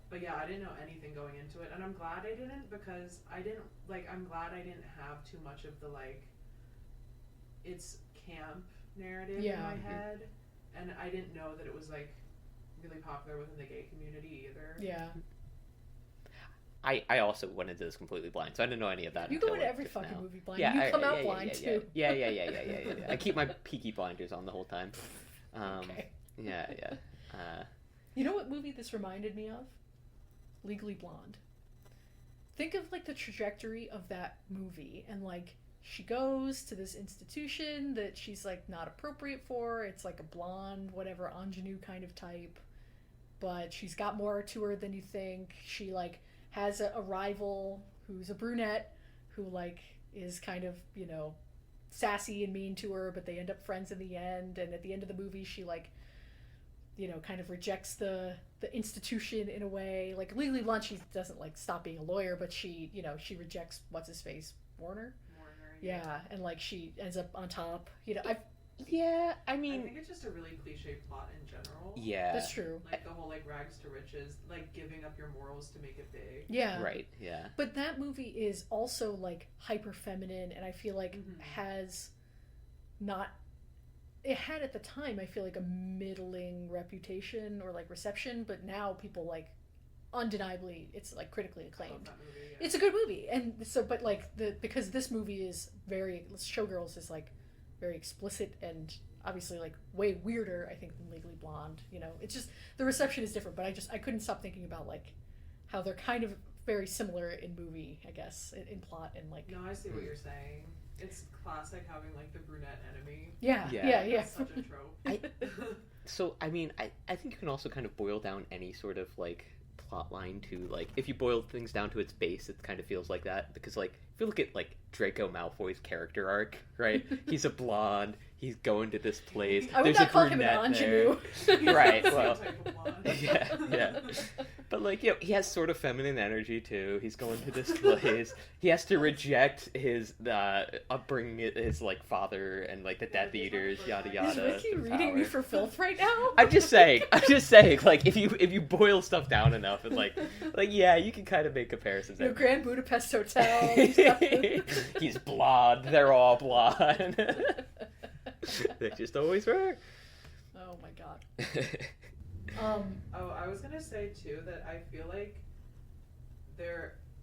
But yeah, I didn't know anything going into it. And I'm glad I didn't, because I'm glad I didn't have too much of the, like, it's camp narrative in my head. And I didn't know that it was, like, really popular within the gay community either.
yeah.
I also went into this completely blind, so I didn't know any of that.
You
until,
go into
like,
every
just
fucking
now.
movie blind.
Yeah,
You come out blind too.
Yeah. I keep my peaky blinders on the whole time.
Okay.
Yeah.
You know what movie this reminded me of? Legally Blonde. Think of like the trajectory of that movie, and like she goes to this institution that she's like not appropriate for. It's like a blonde, whatever, ingenue kind of type, but she's got more to her than you think. She like has a rival who's a brunette who like is kind of, you know, sassy and mean to her, but they end up friends in the end. And at the end of the movie, she like, you know, kind of rejects the institution in a way. Like Legally Blonde, she doesn't like stop being a lawyer, but she, you know, she rejects what's his face, Warner. Yeah, and like she ends up on top. You know,
I mean,
I think it's just a really cliche plot in general.
yeah,
that's true.
Like the whole like rags to riches, like giving up your morals to make it big.
Yeah,
right. Yeah,
but that movie is also like hyper feminine, and I feel like has not. It had at the time, I feel like, a middling reputation or like reception, but now people like undeniably it's like critically acclaimed.
I love that movie, yeah.
It's a good movie, and so but like because this movie is very Showgirls is like very explicit and obviously like way weirder, I think, than Legally Blonde. You know, it's just the reception is different. But I couldn't stop thinking about like how they're kind of very similar in movie, I guess, in plot and like.
No, I see what you're saying. It's classic having like the brunette enemy.
Yeah.
That's such a trope.
So I mean, I think you can also kind of boil down any sort of like plot line to like, if you boil things down to its base, it kind of feels like that, because like if you look at like Draco Malfoy's character arc, right? He's a blonde, he's going to this place,
I would
there's
not
a
call him an
brunette
ingenue.
there. Right,
Same
well,
type of blonde.
yeah. But like, you know, he has sort of feminine energy too. He's going to this place. He has to reject his upbringing, his like father and like the Death Eaters, yada yada.
Is Ricky
the
reading me
power.
for filth right now?
I'm just saying. Like, if you boil stuff down enough, and like yeah, you can kind of make comparisons.
You know, Grand Budapest Hotel. Stuff.
He's blonde. They're all blonde. They just always were.
Oh my god.
Oh, I was gonna say too that I feel like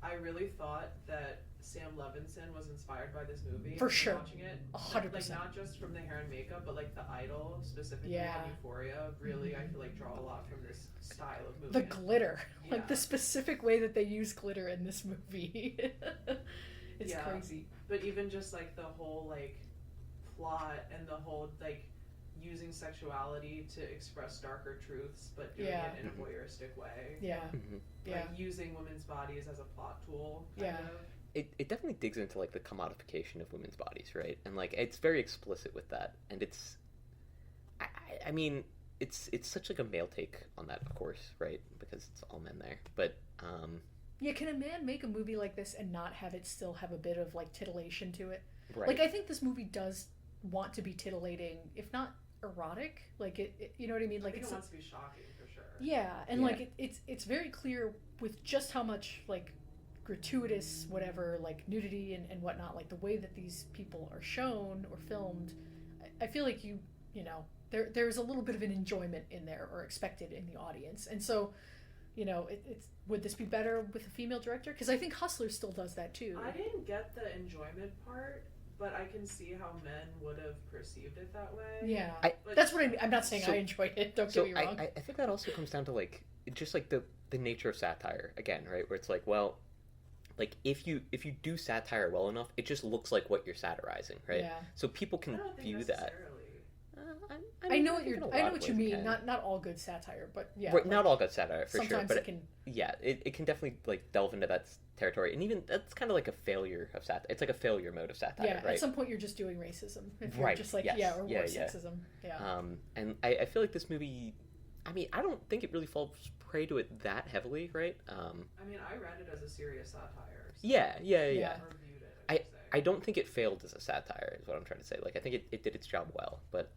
I really thought that Sam Levinson was inspired by this movie.
For sure.
Watching it,
100%.
Like not just from the hair and makeup, but like the idol specifically
Yeah.
on Euphoria. Really, I feel like draw a lot from this style of movie.
The glitter, like
Yeah.
the specific way that they use glitter in this movie. It's
Yeah.
crazy.
But even just like the whole like plot and the whole like using sexuality to express darker truths, but doing
Yeah.
it in a voyeuristic way.
Yeah.
Mhm.
Yeah.
Like using women's bodies as a plot tool.
Yeah.
Kind of.
It definitely digs into like the commodification of women's bodies, right? And like it's very explicit with that, and it's, I mean, it's such like a male take on that, of course, right? Because it's all men there, but
Yeah, can a man make a movie like this and not have it still have a bit of like titillation to it?
right.
Like I think this movie does want to be titillating, if not erotic. Like it you know what I mean? Like
I think
it's
it wants to be shocking for sure.
yeah, and
Yeah.
like it's very clear with just how much like gratuitous whatever like nudity and whatnot, like the way that these people are shown or filmed. I feel like you know there's a little bit of an enjoyment in there or expected in the audience, and so you know, it's would this be better with a female director? Because I think Hustlers still does that too.
I didn't get the enjoyment part, but I can see how men would have perceived it that way.
Yeah,
But
that's what I'm not saying I enjoyed it. Don't get me wrong.
I think that also comes down to like just like the nature of satire again, right? Where it's like, well, like if you do satire well enough, it just looks like what you're satirizing, right?
Yeah.
So people can
I don't think
view that.
necessarily.
I know what
I know what
you mean. Not all good satire, but yeah.
Right,
like,
not all good satire for sure,
sometimes
but
it can.
yeah, it can definitely like delve into that territory, and even that's kind of like a failure of satire. It's like a failure mode of satire,
Yeah,
right?
at some point you're just doing racism. If you're
Right,
just like,
yes,
or
yeah,
worse
yeah.
sexism. Yeah.
And I feel like this movie, I mean, I don't think it really falls prey to it that heavily, right?
I mean, I read it as a serious satire. So
Yeah.
I reviewed it, I should say.
I don't think it failed as a satire, is what I'm trying to say. Like, I think it did its job well, but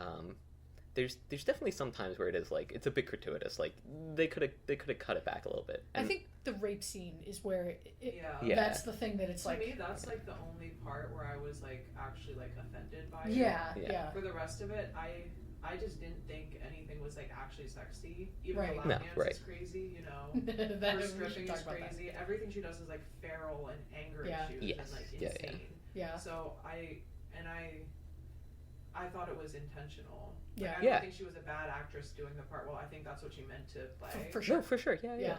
there's definitely some times where it is like it's a bit gratuitous. Like they could have cut it back a little bit. And
I think the rape scene is where
Yeah.
that's the thing that it's
To
like.
me, that's like the only part where I was like actually like offended by it.
Yeah.
For the rest of it, I just didn't think anything was like actually sexy. Even
Right.
the lap
No,
dance
right.
is crazy, you know.
That-
Her
we should
stripping
talk
is
about that.
crazy. Everything she does is like feral and anger
Yeah.
issues
Yes.
and like
Yeah,
insane.
Yeah.
So I thought it was intentional.
Yeah.
Like, I
Yeah.
don't think she was a bad actress doing the part. Well, I think that's what she meant to play.
For sure.
No, for sure. Yeah.
Yeah.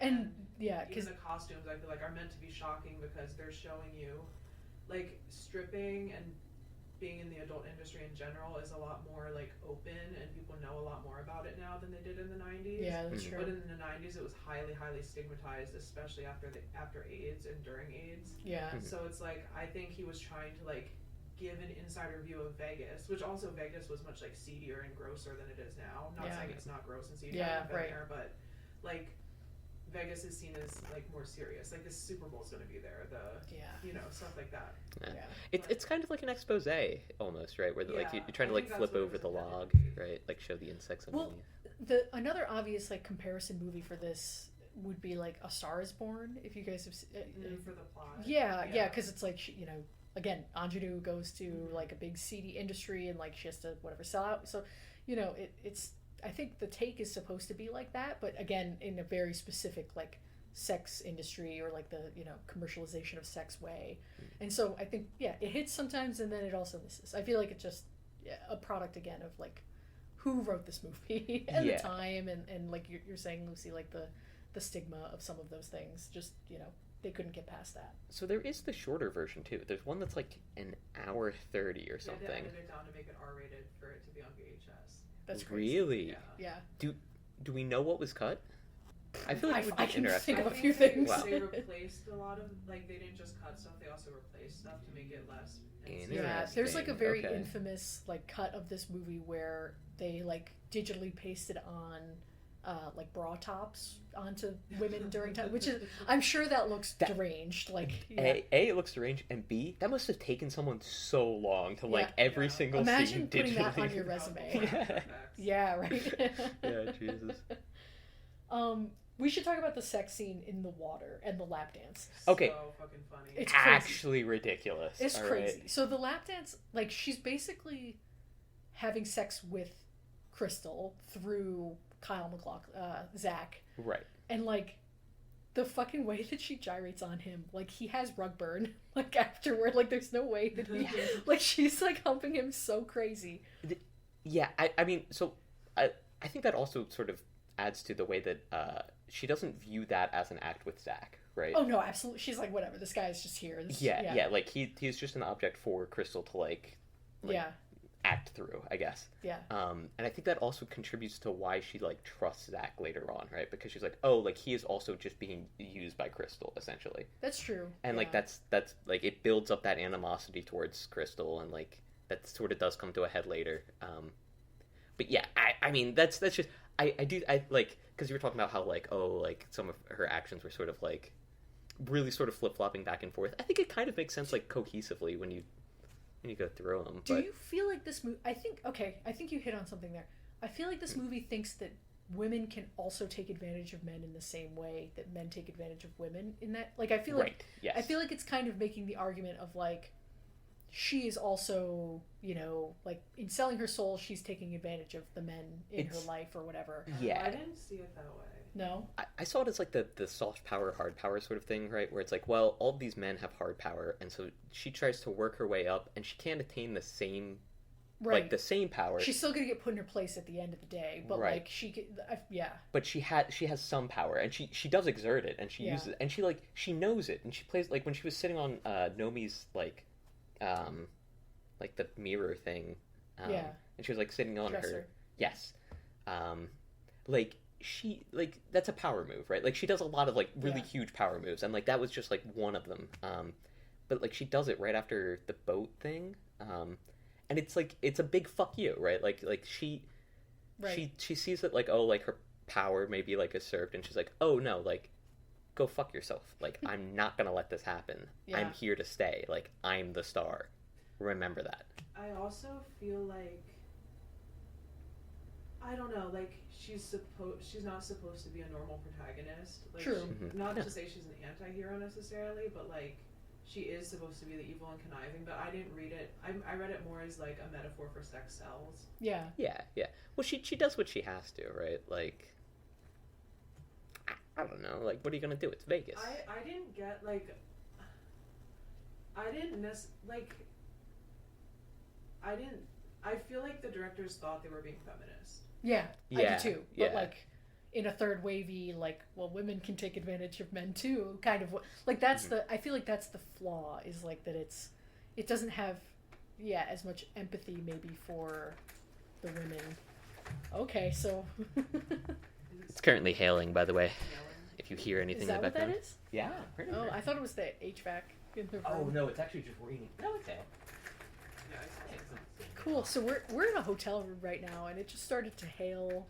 And yeah,
even
because
the costumes I feel like are meant to be shocking because they're showing you like stripping and being in the adult industry in general is a lot more like open and people know a lot more about it now than they did in the 90s.
yeah, that's
Mm.
true.
But in the 90s it was highly stigmatized, especially after AIDS and during AIDS.
Yeah.
Mhm.
So it's like I think he was trying to like give an insider view of Vegas, which also Vegas was much like seedier and grosser than it is now. Not
Yeah.
saying it's not gross and seedy,
Yeah,
I haven't been
right.
there, but like Vegas is seen as like more serious. Like the Super Bowl's gonna be there,
Yeah.
you know, stuff like that.
Yeah.
It's kind of like an expose almost, right? Where like
Yeah,
you're trying to
I
like
think
flip
that's what it
over
was
the
intended
log,
to be.
right? Like show the insects
Well,
underneath.
Another obvious like comparison movie for this would be like A Star Is Born. If you guys have,
For the plot.
yeah, because it's like you know, again, Ingenue goes to like a big seedy industry and like she has to whatever sell out. So, you know, it's I think the take is supposed to be like that, but again, in a very specific like sex industry or like the you know commercialization of sex way. And so I think it hits sometimes and then it also misses. I feel like it's just a product again of like who wrote this movie and
Yeah.
the time and like you're saying, Lucy, like the stigma of some of those things, just you know they couldn't get past that.
So there is the shorter version too. There's one that's like an hour 30 or
They
something.
edited it down to make it R-rated for it to be on VHS.
That's crazy.
Really?
Yeah.
Yeah.
Do we know what was cut? I feel like it would be
I can
interesting.
think of a
I
few
think
things.
Wow.
They replaced a lot of like they didn't just cut stuff; they also replaced stuff to make it less. insane.
Yeah, there's like a very
Okay.
infamous like cut of this movie where they like digitally pasted on like bra tops onto women during time, which is I'm sure that looks deranged. Like
A, it looks strange, and B, that must have taken someone so long to like
Yeah.
every
Yeah.
single
Imagine
scene
putting that on
digitally.
your resume.
Yeah.
Yeah, right.
Yeah, Jesus.
We should talk about the sex scene in the water and the lap dance.
Okay.
So fucking funny.
It's crazy.
Actually ridiculous.
It's
all
crazy.
right?
So the lap dance, like she's basically having sex with Crystal through Kyle Zach,
Right.
and like the fucking way that she gyrates on him, like he has rug burn, like afterward, like there's no way that he, like she's like humping him so crazy.
Yeah, I mean, so I think that also sort of adds to the way that she doesn't view that as an act with Zach, right?
Oh no, absolutely. She's like, whatever. This guy's just here.
Yeah, like he's just an object for Crystal to like
yeah,
act through, I guess.
yeah,
And I think that also contributes to why she like trusts Zach later on, right? Because she's like, oh, like he is also just being used by Crystal, essentially.
that's true.
And like
Yeah.
that's like it builds up that animosity towards Crystal, and like that sort of does come to a head later. But yeah, I mean that's just I like because you were talking about how like like some of her actions were sort of like really sort of flip flopping back and forth. I think it kind of makes sense like cohesively when you go through them.
Do
but
you feel like this movie? I think you hit on something there. I feel like this movie thinks that women can also take advantage of men in the same way that men take advantage of women. In that, like, I feel like
right, yes.
I feel like it's kind of making the argument of like she is also, you know, like in selling her soul, she's taking advantage of the men in her life or whatever.
Yeah.
I didn't see it that way.
No?
I saw it as like the soft power, hard power sort of thing, right? Where it's like, well, all of these men have hard power, and so she tries to work her way up, and she can't attain the same,
Right.
like the same power.
She's still gonna get put in her place at the end of the day, but
Right.
like yeah.
But she has some power, and she does exert it, and she uses it, and she knows it, and she plays like when she was sitting on Nomi's like the mirror thing,
Yeah.
and she was like sitting on her.
Dresser.
Yes, like she like that's a power move, right? Like she does a lot of like really
Yeah.
huge power moves, and like that was just like one of them. But like she does it right after the boat thing, and it's like it's a big fuck you, right? Like she.
Right.
She sees that like, oh, like her power may be like usurped, and she's like, oh no, like go fuck yourself. Like I'm not gonna let this happen.
Yeah.
I'm here to stay. Like I'm the star. Remember that.
I also feel like, I don't know, like she's not supposed to be a normal protagonist. Like,
True.
Not
Yeah.
to say she's an anti-hero necessarily, but like she is supposed to be the evil and conniving. But I didn't read it. I read it more as like a metaphor for sex sells.
Yeah.
Yeah. Well, she does what she has to, right? Like I don't know. Like what are you gonna do? It's Vegas.
I didn't get like. I didn't like. I feel like the directors thought they were being feminist.
Yeah.
Yeah,
I do too.
yeah.
But like in a third wavy, like, well, women can take advantage of men too, kind of like that's I feel like that's the flaw, is like that it doesn't have as much empathy maybe for the women. Okay, so
It's currently hailing, by the way.
Yelling.
If you hear anything
is that
in the
what that
background.
is?
Yeah. Pretty
Oh,
sure.
I thought it was the HVAC in the room.
Oh no, it's actually just raining. No, it's hail.
Yeah, I saw something.
Cool. So we're in a hotel room right now, and it just started to hail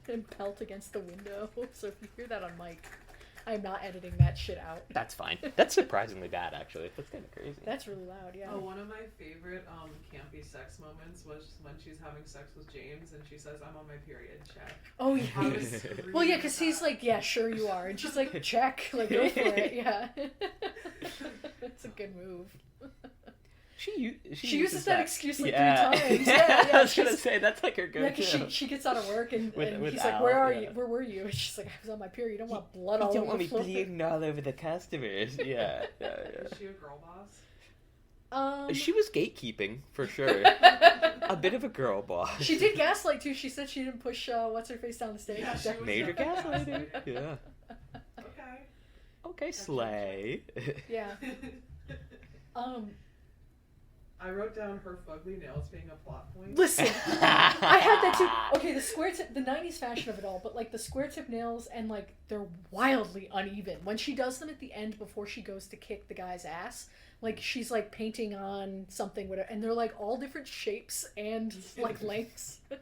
and pelt against the window. So if you hear that on mic, I'm not editing that shit out.
That's fine. That's surprisingly bad, actually. That's kind of crazy.
That's really loud. Yeah.
Oh, one of my favorite campy sex moments was when she's having sex with James and she says, "I'm on my period." Check.
Oh
I
yeah.
was screaming
Well, yeah,
at
because he's
that.
like, yeah, sure you are, and she's like, check, like go for it. Yeah. It's a good move.
She
uses that excuse like 3
Yeah.
times. Yeah, yeah.
I was gonna
she's-
say that's like her
Yeah,
go-to.
because she gets out of work and
With
he's like,
Al,
"Where are
yeah.
you? Where were you?" And she's like, "I was on my period. You don't want blood all
You don't
over
want
the
me
floor."
bleeding all over the customers. Yeah.
Is she a girl boss?
She was gatekeeping for sure. A bit of a girl boss.
She did gaslight too. She said she didn't push what's her face down the stage.
Yeah, she was
Major
definitely
gaslighting.
gaslighting.
Yeah.
Okay.
Okay, slay.
Yeah.
I wrote down her fugly nails being a plot point.
Listen, I had that too. Okay, the square tip, the '90s fashion of it all, but like the square tip nails, and like they're wildly uneven. When she does them at the end before she goes to kick the guy's ass, like she's like painting on something, whatever, and they're like all different shapes and like lengths.
She's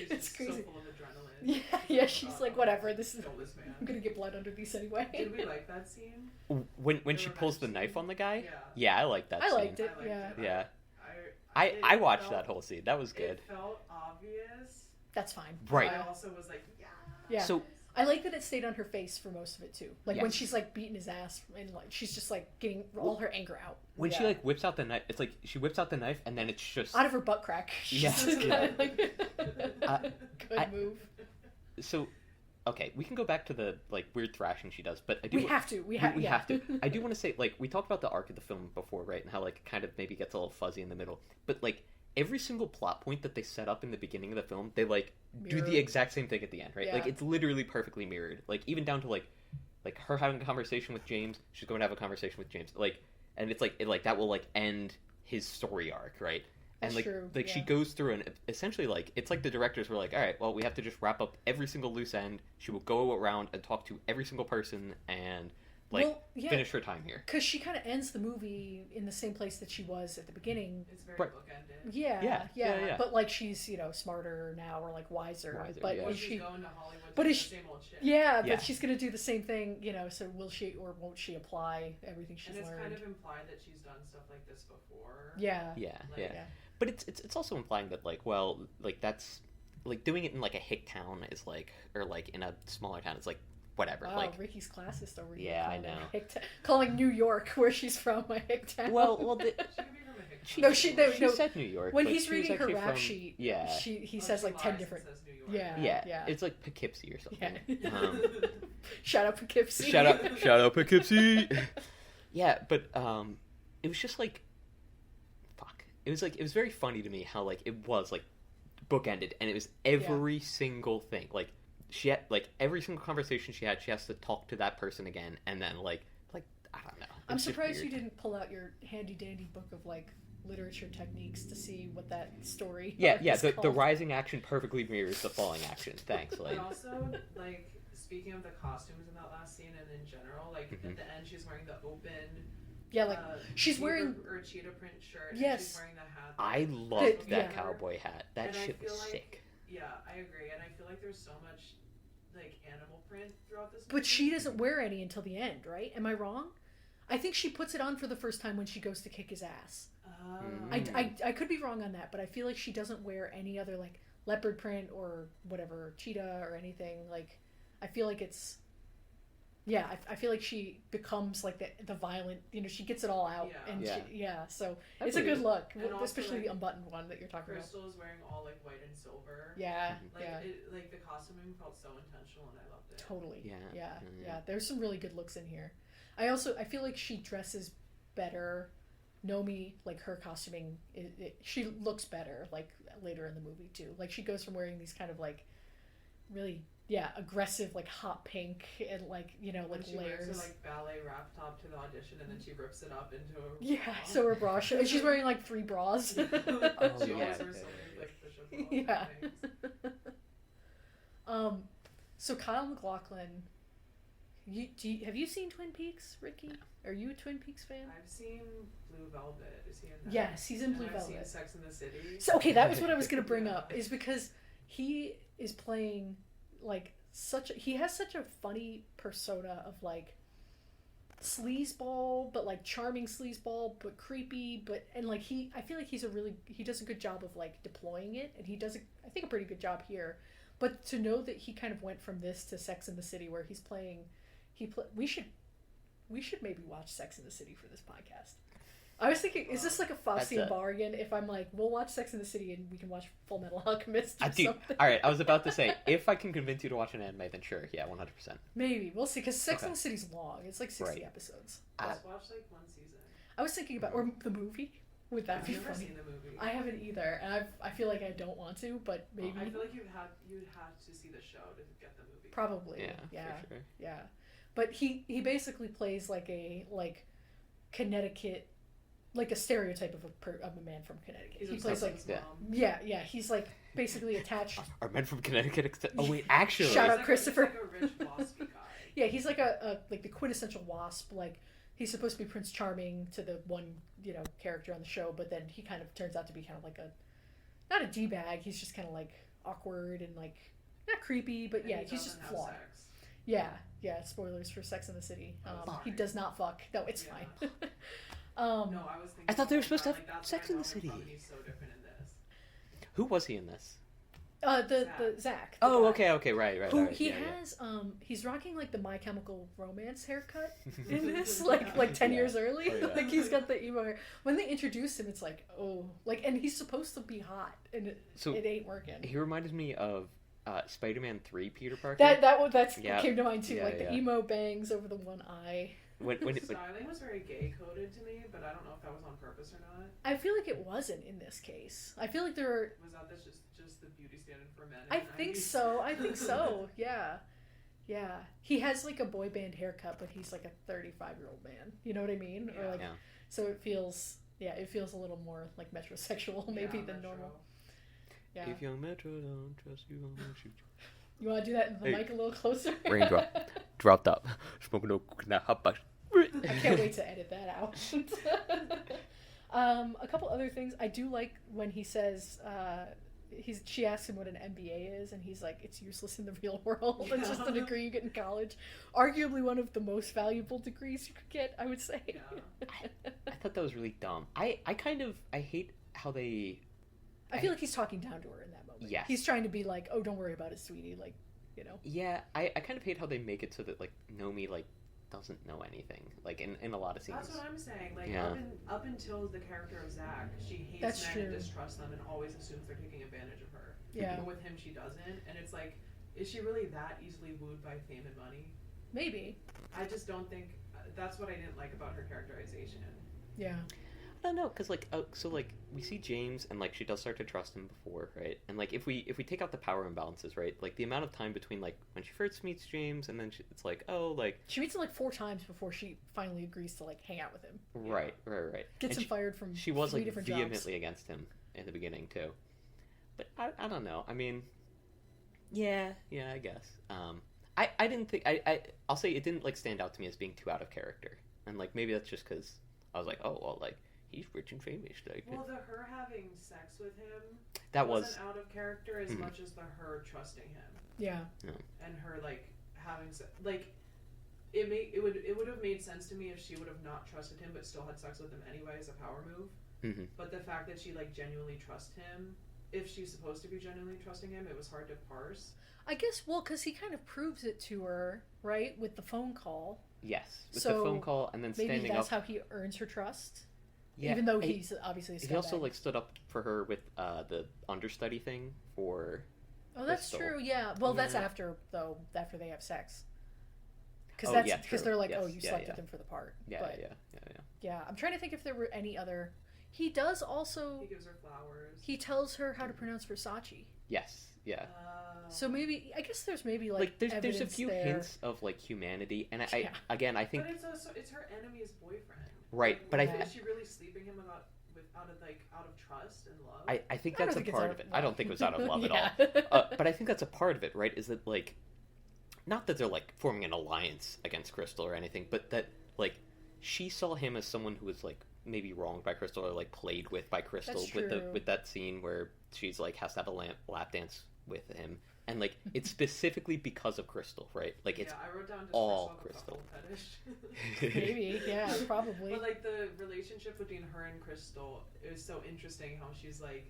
It's
just
crazy.
so full of adrenaline.
Yeah, she's like, whatever. This is
Kill this man.
I'm gonna get blood under these anyway.
Did we like that scene?
When
The
she pulls the
revenge
knife on the guy?
Yeah.
Yeah, I like that
I
scene.
liked it.
I liked
Yeah,
it.
Yeah.
It
I watched
felt-
that whole scene. That was good.
It felt obvious.
that's fine.
Right.
I also was like, yeah.
Yeah.
So
I like that it stayed on her face for most of it too. Like when
Yes.
she's like beating his ass and like she's just like getting all her anger out.
when she
Yeah.
like whips out the knife, it's like she whips out the knife and then it's just
Out of her butt crack. She's
Yeah.
just
Yeah.
kinda like good
I-
move.
so. Okay, we can go back to the like weird thrashing she does, but I do
We have to. We have.
we
Yeah.
have to. I do want to say, like, we talked about the arc of the film before, right? And how, like, it kind of maybe gets a little fuzzy in the middle. But, like, every single plot point that they set up in the beginning of the film, they, like, do
Mirror.
the exact same thing at the end, right?
Yeah.
Like, it's literally perfectly mirrored. Like, even down to, like her having a conversation with James, she's going to have a conversation with James. Like, and it's, like, that will, like, end his story arc, right? And,
That's
like,
true,
she
yeah.
goes through and essentially, like, it's like the directors were like, all right, well, we have to just wrap up every single loose end. She will go around and talk to every single person and, like,
Well, yeah.
finish her time here.
Because she kind of ends the movie in the same place that she was at the beginning.
It's very
Right.
bookended.
Yeah,
Yeah.
But like she's smarter now or like wiser. But
yeah.
Or
is
she's
she?
going to Hollywood
but
to
is
do the
she-
same old shit.
Yeah,
Yeah.
but she's gonna do the same thing. So will she or won't she apply everything she's
And it's
learned?
kind of implied that she's done stuff like this before.
Yeah.
Yeah,
Like,
yeah.
Yeah.
But it's also implying that, like, well, like, that's, like, doing it in, like, a hick town is, like, or, like, in a smaller town, it's, like, whatever.
Wow,
Like,
Ricky's classist over here.
Yeah, I
calling it
know.
Calling New York, where she's from, a hick town.
well,
She could be
She said New York.
When
but
he's
she was
reading her
actually
rap
from-
sheet,
yeah,
he says like 10 different.
Says New York.
Yeah.
it's like Poughkeepsie or something.
Yeah. Shout out Poughkeepsie.
Shout out Poughkeepsie. Yeah, but it was just like, fuck. It was very funny to me how like it was like bookended, and it was every single thing. Like she had like every single conversation she has to talk to that person again, and then like I don't know.
I'm
It's just
surprised
weird.
you didn't pull out your handy dandy book of like literature techniques to see what that story.
Yeah,
is
the
called.
rising action perfectly mirrors the falling action. Thanks,
But
Lane.
also, like, speaking of the costumes in that last scene and in general, like, at the end she's wearing the open...
Yeah, like, she's
cheetah
wearing...
Or cheetah print shirt,
Yes.
and she's wearing the hat.
I loved that
Yeah.
cowboy hat. That
And I
shit was
feel like-
sick.
Yeah, I agree, and I feel like there's so much, like, animal print throughout this movie.
But she doesn't wear any until the end, right? Am I wrong? I think she puts it on for the first time when she goes to kick his ass.
Oh.
I could be wrong on that, but I feel like she doesn't wear any other like leopard print or whatever, cheetah or anything. Like, I feel like it's, yeah, I feel like she becomes like the violent, she gets it all out.
Yeah.
And
Yeah.
so
I
it's a
believe
good
it.
look,
And also,
especially
like,
the unbuttoned one that you're talking
Crystal is wearing all, like, white and silver.
about. Yeah,
Like,
yeah.
like, the costuming felt so intentional, and I loved it.
Totally.
Yeah.
Yeah. There's some really good looks in here. I feel like she dresses better. Nomi, like her costuming, she looks better like later in the movie too. Like she goes from wearing these kind of like really aggressive like hot pink and like
When
like
she
layers.
wears her, like, ballet wrap top to the audition, and then she rips it up into a...
Yeah, so her bra and she's wearing like 3 bras.
She
yeah.
always wears so many, like, bishop balls
Yeah.
and things.
So Kyle MacLachlan, have you seen Twin Peaks, Ricky? Are you a Twin Peaks fan?
I've seen Blue Velvet. Is he in that?
Yes, he's in Blue
And I've
Velvet.
seen Sex and the City.
So okay, that was what I was gonna bring up, is because he is playing like he has such a funny persona of like sleazeball, but like charming sleazeball, but creepy, and like I feel like he does a good job of like deploying it, and he does I think a pretty good job here. But to know that he kind of went from this to Sex and the City, where he's playing, we should maybe watch Sex and the City for this podcast. I was thinking, is this like a Faustian bargain if I'm like, we'll watch Sex and the City and we can watch Full Metal Alchemist or something?
All right, I was about to say, if I can convince you to watch an anime, then sure, yeah, 100%.
Maybe we'll see, because Sex and the City's long. It's like 60
Right.
episodes.
Just watch like one season.
I was thinking about, or the movie. Would that
I've
be
never
funny?
seen the movie.
I haven't either, and I feel like I don't want to, but maybe.
I feel like you'd have to see the show to get the movie.
Probably.
Yeah, for sure.
Yeah. But he basically plays like a Connecticut, like a stereotype of a man from Connecticut. He plays like
his mom.
yeah. He's like basically attached.
Are men from Connecticut? Oh wait, actually,
Shout out
He's
Christopher.
He's like a rich waspy guy.
Yeah, he's like a like the quintessential wasp. Like he's supposed to be Prince Charming to the one character on the show, but then he kind of turns out to be kind of like not a d-bag. He's just kind of like awkward and like not creepy, but
And he
he's just
doesn't have
flawed.
sex.
Yeah. Spoilers for Sex and the City.
Sorry.
He does not fuck. No, it's
Yeah.
fine.
No, I was thinking.
I thought they were supposed to
like,
have
that's
Sex
where
in
I
the
know him
City.
from, and he's so different in this.
Who was he in this?
The Zach. the
Oh,
guy.
okay, right.
Who
right,
he
yeah,
has he's rocking like the My Chemical Romance haircut in this, like 10 years early.
Oh, yeah.
Like he's got the emo hair. When they introduce him, it's like, oh, like, and he's supposed to be hot, and it ain't working.
He reminded me of Spider-Man 3 Peter Parker.
That's
Yeah.
came to mind too,
Yeah,
like the
yeah.
emo bangs over the one eye.
When
The styling was very gay coded to me, but I don't know if that was on purpose or not.
I feel like it wasn't in this case. I feel like there are.
Was that just the beauty standard for men? in
I
the
think
90s?
so. Yeah. He has like a boy band haircut, but he's like a 35-year-old man. You know what I mean?
Yeah.
Or like,
Yeah.
so it feels a little more like metrosexual maybe
Yeah,
than
metro.
normal. Yeah.
If young Metro don't trust you, I'm gonna shoot
You want to do that in the
Hey.
mic a little closer?
you. Raindrop. Dropped up. Smoking no coconut hot box.
I can't wait to edit that out. A couple other things. I do like when he says, she asks him what an MBA is, and he's like, it's useless in the real world. It's just a degree you get in college. Arguably one of the most valuable degrees you could get, I would say.
Yeah.
I thought that was really dumb. I hate how they...
I feel like he's talking down to her in that moment.
Yes.
He's trying to be like, oh, don't worry about it, sweetie. Like,
Yeah, I kind of hate how they make it so that, like, Nomi, like, doesn't know anything. Like in a lot of scenes.
That's what I'm saying. Like
Yeah.
up until the character of Zach, she hates
That's
men
true.
and distrusts them and always assumes they're taking advantage of her.
Yeah.
But with him, she doesn't, and it's like, is she really that easily wooed by fame and money?
Maybe.
I just don't think. That's what I didn't like about her characterization.
Yeah.
I don't know, because like so like we see James and like she does start to trust him before, right? And like if we take out the power imbalances, right? Like the amount of time between like when she first meets James and then it's like, oh, like
She meets him like 4 times before she finally agrees to like hang out with him.
right.
Gets
And
him fired from
she was
3
like
different
vehemently
jobs.
against him in the beginning too. But I don't know. I mean, yeah, I guess. I didn't think I'll say it didn't like stand out to me as being too out of character, and like maybe that's just because I was like, oh well, like he's rich and famous. Like,
Well, her having sex with him
that
wasn't out of character as much as her trusting him.
Yeah.
And her like having like it would have made sense to me if she would have not trusted him but still had sex with him anyway as a power move.
Mm-hmm.
But the fact that she like genuinely trusts him, if she's supposed to be genuinely trusting him, it was hard to parse.
I guess, well, because he kind of proves it to her, right, with the phone call.
Yes, with
So
the phone call and then
maybe
standing
that's
up.
how he earns her trust.
Yeah,
Even though he's obviously a
he also
scumbag.
like stood up for her with the understudy thing for.
Oh, that's
Crystal.
true. Yeah. Well, that's
Yeah.
after though. After they have sex. Because
Oh,
that's
yeah,
because
true.
they're like,
Yes,
oh, you
yeah,
slept
yeah.
with him for the part.
Yeah,
But,
yeah.
yeah. I'm trying to think if there were any other. He does also.
He gives her flowers.
He tells her how to pronounce Versace.
Yes, yeah.
So maybe I guess there's maybe like
There's a
evidence
few
there.
hints of like humanity, and
Yeah.
I think
But it's her enemy's boyfriend.
right,
Like,
but
is she really sleeping him out of trust and love?
I think
I don't
that's
think
a
it's
part
out
of it.
of
I don't
love.
think it was out of love
Yeah.
at all. But I think that's a part of it, right? Is that like, not that they're like forming an alliance against Crystal or anything, but that like she saw him as someone who was like maybe wronged by Crystal or like played with by Crystal
That's
with
true.
with that scene where she's like has to have a lap dance with him, and like it's specifically because of Crystal, right? Like it's
I wrote down just
all
for herself a
Crystal.
couple fetish.
Maybe, yeah, probably.
But like the relationship between her and Crystal is so interesting. How she's like,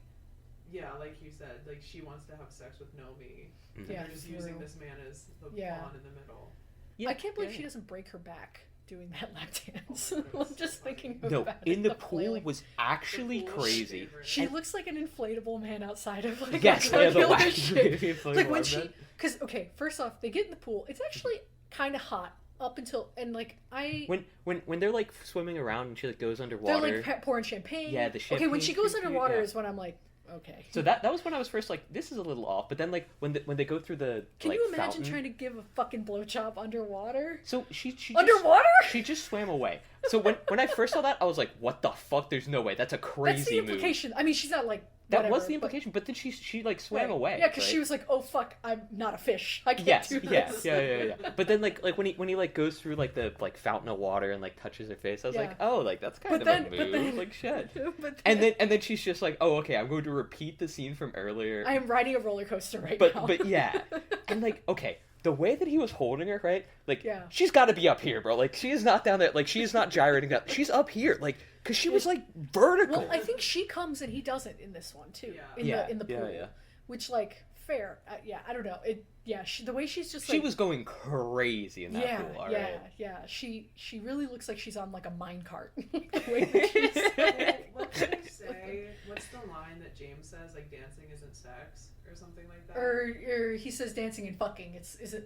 yeah, like you said, like she wants to have sex with Nomi.
Mhm.
Yeah,
They're just
through-
using this man as the
Yeah.
pawn in the middle.
Yeah,
I can't believe
yeah,
she
yeah.
doesn't break her back doing that lap dance.
Oh my God,
I'm
it's
just
so funny.
thinking
No,
about
in
it,
the pool
flailing.
was actually
The pool was
crazy.
favorite.
She
And-
looks like an inflatable man outside of like
Yes,
a
yeah, the
regular
wacky
ship.
inflatable
Like when
arm
she,
man.
because okay, first off, they get in the pool. It's actually kind of hot up until and like
When they're like swimming around and she like goes
they're
underwater.
like pouring champagne.
Yeah, the
Okay, when
champagne
she goes
cute,
underwater
yeah.
is when I'm like, okay.
So that was when I was first like, this is a little off. But then like when they go through the
Can
like,
you imagine
fountain,
trying to give a fucking blowjob underwater?
So she just,
Underwater?
she just swam away. So when I first saw that, I was like, what the fuck? There's no way. That's a crazy
That's the
move.
implication. I mean, she's not like
That
whatever,
was the
but-
implication. But then she like swam
Right.
away.
Yeah, because
right?
she was like, "Oh fuck, I'm not a fish. I can't
Yes,
do this."
yes, yeah. But then like when he like goes through like the like fountain of water and like touches her face, I was
Yeah.
like, oh, like that's kind
But
of
then,
a
but
move.
then,
Like shit.
But
And then she's just like, oh, okay, I'm going to repeat the scene from earlier.
I am riding a roller coaster right
But
now.
but yeah, and like okay, the way that he was holding her, right? Like
Yeah.
she's got to be up here, bro. Like she is not down there. Like she is not gyrating down. She's up here, like because she was like vertical.
Well, I think she comes and he doesn't in this one too.
Yeah.
In the pool,
yeah.
which like fair. Yeah, I don't know. The way she's just
She
like
was going crazy in that pool. All right.
yeah. She really looks like she's on like a mine cart. The way that she's
What did he say? What's the line that James says? Like dancing isn't sex or something like that.
or he says dancing and fucking.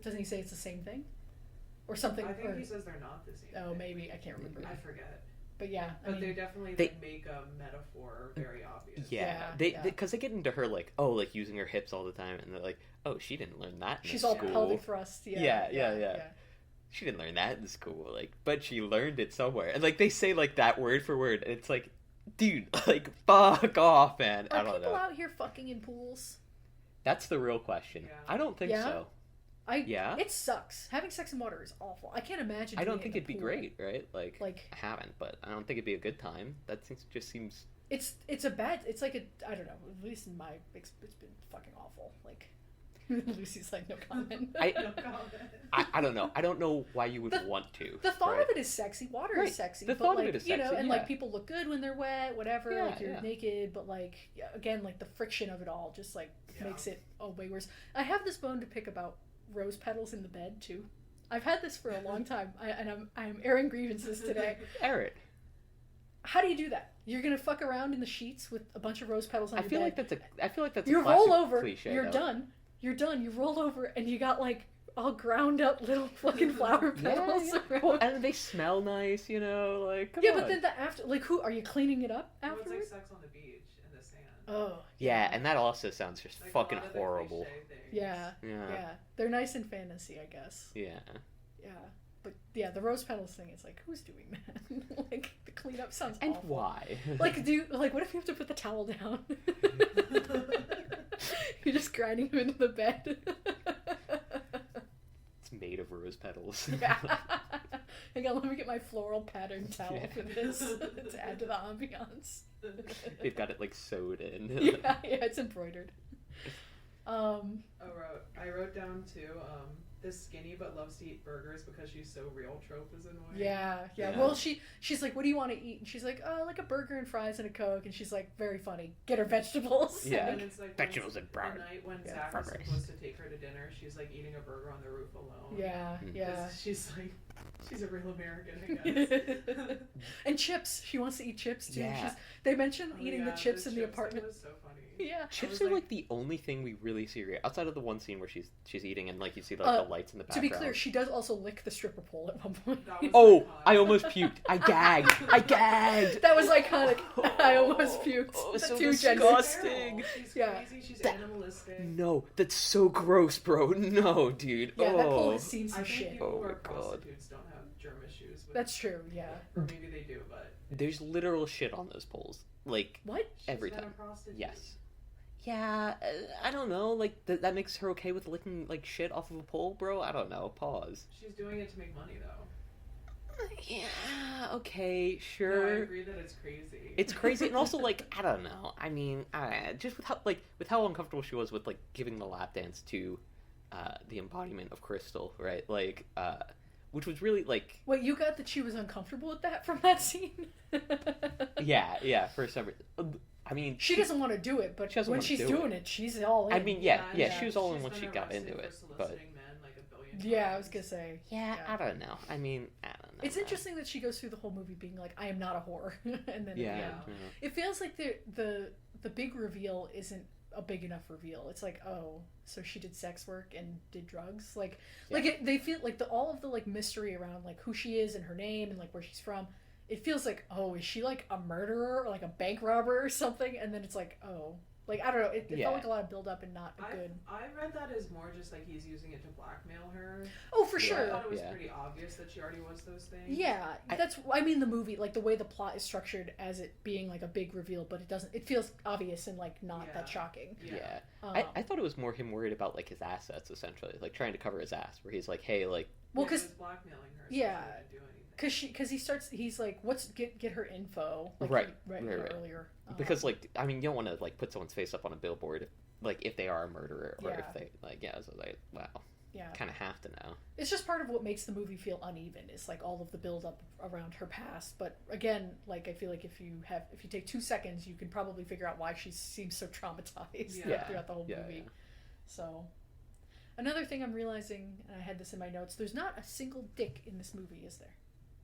Doesn't he say it's the same thing? Or something.
I think
or,
he says they're not the same.
oh,
thing.
maybe I can't remember.
I forget.
But yeah, I
But
mean,
they definitely
They-
like, make a metaphor very obvious.
Yeah,
Yeah.
because they get into her like, oh, like using her hips all the time, and they're like, oh, she didn't learn that in
she's all
school.
pelvic thrust.
Yeah. She didn't learn that in school, like, but she learned it somewhere. And like they say like that word for word, and it's like, dude, like fuck off, man. I
Are
don't
people
know.
out here fucking in pools?
That's the real question.
Yeah.
I don't think
Yeah?
so. Yeah?
It sucks. Having sex in water is awful. I can't imagine.
I don't
doing
think
it in
it'd be
a pool.
great, right? Like
Like-
I haven't, but I don't think it'd be a good time. That just seems.
It's a bad. It's like a. I don't know. At least in my. It's been fucking awful. Like. Lucy's like no comment.
No comment.
I don't know. I don't know why you would
The-
want to.
The thought
right?
of it is sexy. Water
Right.
is sexy.
The
but
thought of
like,
it is
you know,
sexy,
and
yeah.
like people look good when they're wet, whatever.
Yeah,
like you're
yeah.
naked, but like again, like the friction of it all just like
Yeah.
makes it way worse. I have this bone to pick about rose petals in the bed too. I've had this for a long time, I'm airing grievances today.
Eric.
How do you do that? You're gonna fuck around in the sheets with a bunch of rose petals on your bed.
I feel like that's
you
a classic
roll over.
cliche,
You're
though.
done. You're done. You roll over, and you got like all ground up little fucking flower petals around.
Well, and they smell nice, you know. Like, come on.
But then the after, like, who are you cleaning it up
Well, it's
afterwards?
like sex on the beach in the sand.
Oh.
Yeah, and that also sounds just
Like, a
fucking
lot of the
horrible.
cliche things.
Yeah.
Yeah.
They're nice in fantasy, I guess.
Yeah.
Yeah. But yeah, the rose petals thing is like, who's doing that? Like, the cleanup sounds
And
awful.
why?
Like, what if you have to put the towel down? You're just grinding them into the bed.
It's made of rose petals.
Yeah. Hang on, let me get my floral pattern towel
Yeah.
for this to add to the ambiance.
They've got it like sewed in.
Yeah, it's embroidered.
I wrote down too, this skinny but loves to eat burgers because she's so real trope is annoying.
Yeah.
Yeah.
Well, she's like, what do you want to eat? And she's like, oh, like a burger and fries and a Coke. And she's like, very funny. Get her vegetables.
Yeah.
And it's like
Vegetables and
the
bread.
night when
Yeah,
Zach
fried
was
rice.
supposed to take her to dinner, she's like eating a burger on the roof alone.
Yeah. Yeah.
'Cause she's like, she's a real American, I guess.
And chips. She wants to eat chips too.
Yeah.
They mentioned
Oh,
eating
yeah,
the chips in the
thing
apartment.
was so funny.
Yeah.
Chips
was
are
like-
like the only thing we really see outside of the one scene where she's eating and like you see like the lights in the
To
background.
be clear, she does also lick the stripper pole at one point.
That was
Oh,
iconic.
I almost puked. I gagged. I gagged.
That was iconic. I almost puked.
Oh,
The
so
two
disgusting.
genders.
She's
Yeah.
crazy, she's
That-
animalistic.
No, that's so gross, bro. No, dude.
Yeah, that pole
Oh.
has seen
I
some
think
shit.
people
Oh
who
my
are
God.
prostitutes don't have germ issues. With
That's true, yeah.
Or maybe they do, but
There's literal shit on those poles. Like,
What?
she's
Every
been
time.
a prostitute.
yes. Yeah, I don't know. Like, that makes her okay with licking, like, shit off of a pole, bro? I don't know. Pause.
She's doing it to make money, though.
Yeah, okay,
No, I
sure.
agree that it's crazy.
It's crazy, and also, like, I don't know. I mean, just with how uncomfortable she was with, like, giving the lap dance to the embodiment of Crystal, right? Like, which was really, like...
Wait, you got that she was uncomfortable with that from that scene?
Yeah, for some reason. I mean...
She doesn't want to do it, but
She doesn't
when
wanna
she's
do
doing it, she's all in.
I mean,
and
she was all in
she's
when
been
she got
arrested
into
for
it, but...
soliciting men like a billion
Yeah, I
times.
was gonna say.
Yeah,
Yeah.
I don't know. I mean, I don't know.
It's interesting that she goes through the whole movie being like, I am not a whore. And then at the
Yeah.
end,
Yeah.
it feels like the big reveal isn't a big enough reveal. It's like, oh, so she did sex work and did drugs. Like they feel like all of the like mystery around like who she is and her name and like where she's from. It feels like, oh, is she like a murderer or like a bank robber or something? And then it's like, oh, like I don't know. It
Yeah.
felt like a lot of build up and not a good.
I read that as more just like he's using it to blackmail her.
Oh, for
Yeah.
I
sure.
thought it was
Yeah.
pretty obvious that she already was those things.
Yeah, that's. I mean, the movie, like the way the plot is structured, as it being like a big reveal, but it doesn't. It feels obvious and like not that
Yeah.
shocking.
Yeah.
Um,
I thought it was more him worried about, like, his assets, essentially. Like, trying to cover his ass, where he's like, hey, like...
well,
he
because
was blackmailing her. So
yeah.
she didn't do anything.
because he starts. He's like, what's get her info? Like
Right,
Right.
right.
Earlier.
Because, like, I mean, you don't want to, like, put someone's face up on a billboard, if they are a murderer, or
Yeah.
if they, like, yeah, so, like, wow.
Yeah,
Kind of have to know.
it's just part of what makes the movie feel uneven. Is like all of the build up around her past. But again, like I feel like if you take 2 seconds, you can probably figure out why she seems so traumatized
Yeah.
throughout the whole
Yeah,
movie.
yeah.
So, another thing I'm realizing, and I had this in my notes, there's not a single dick in this movie, is there?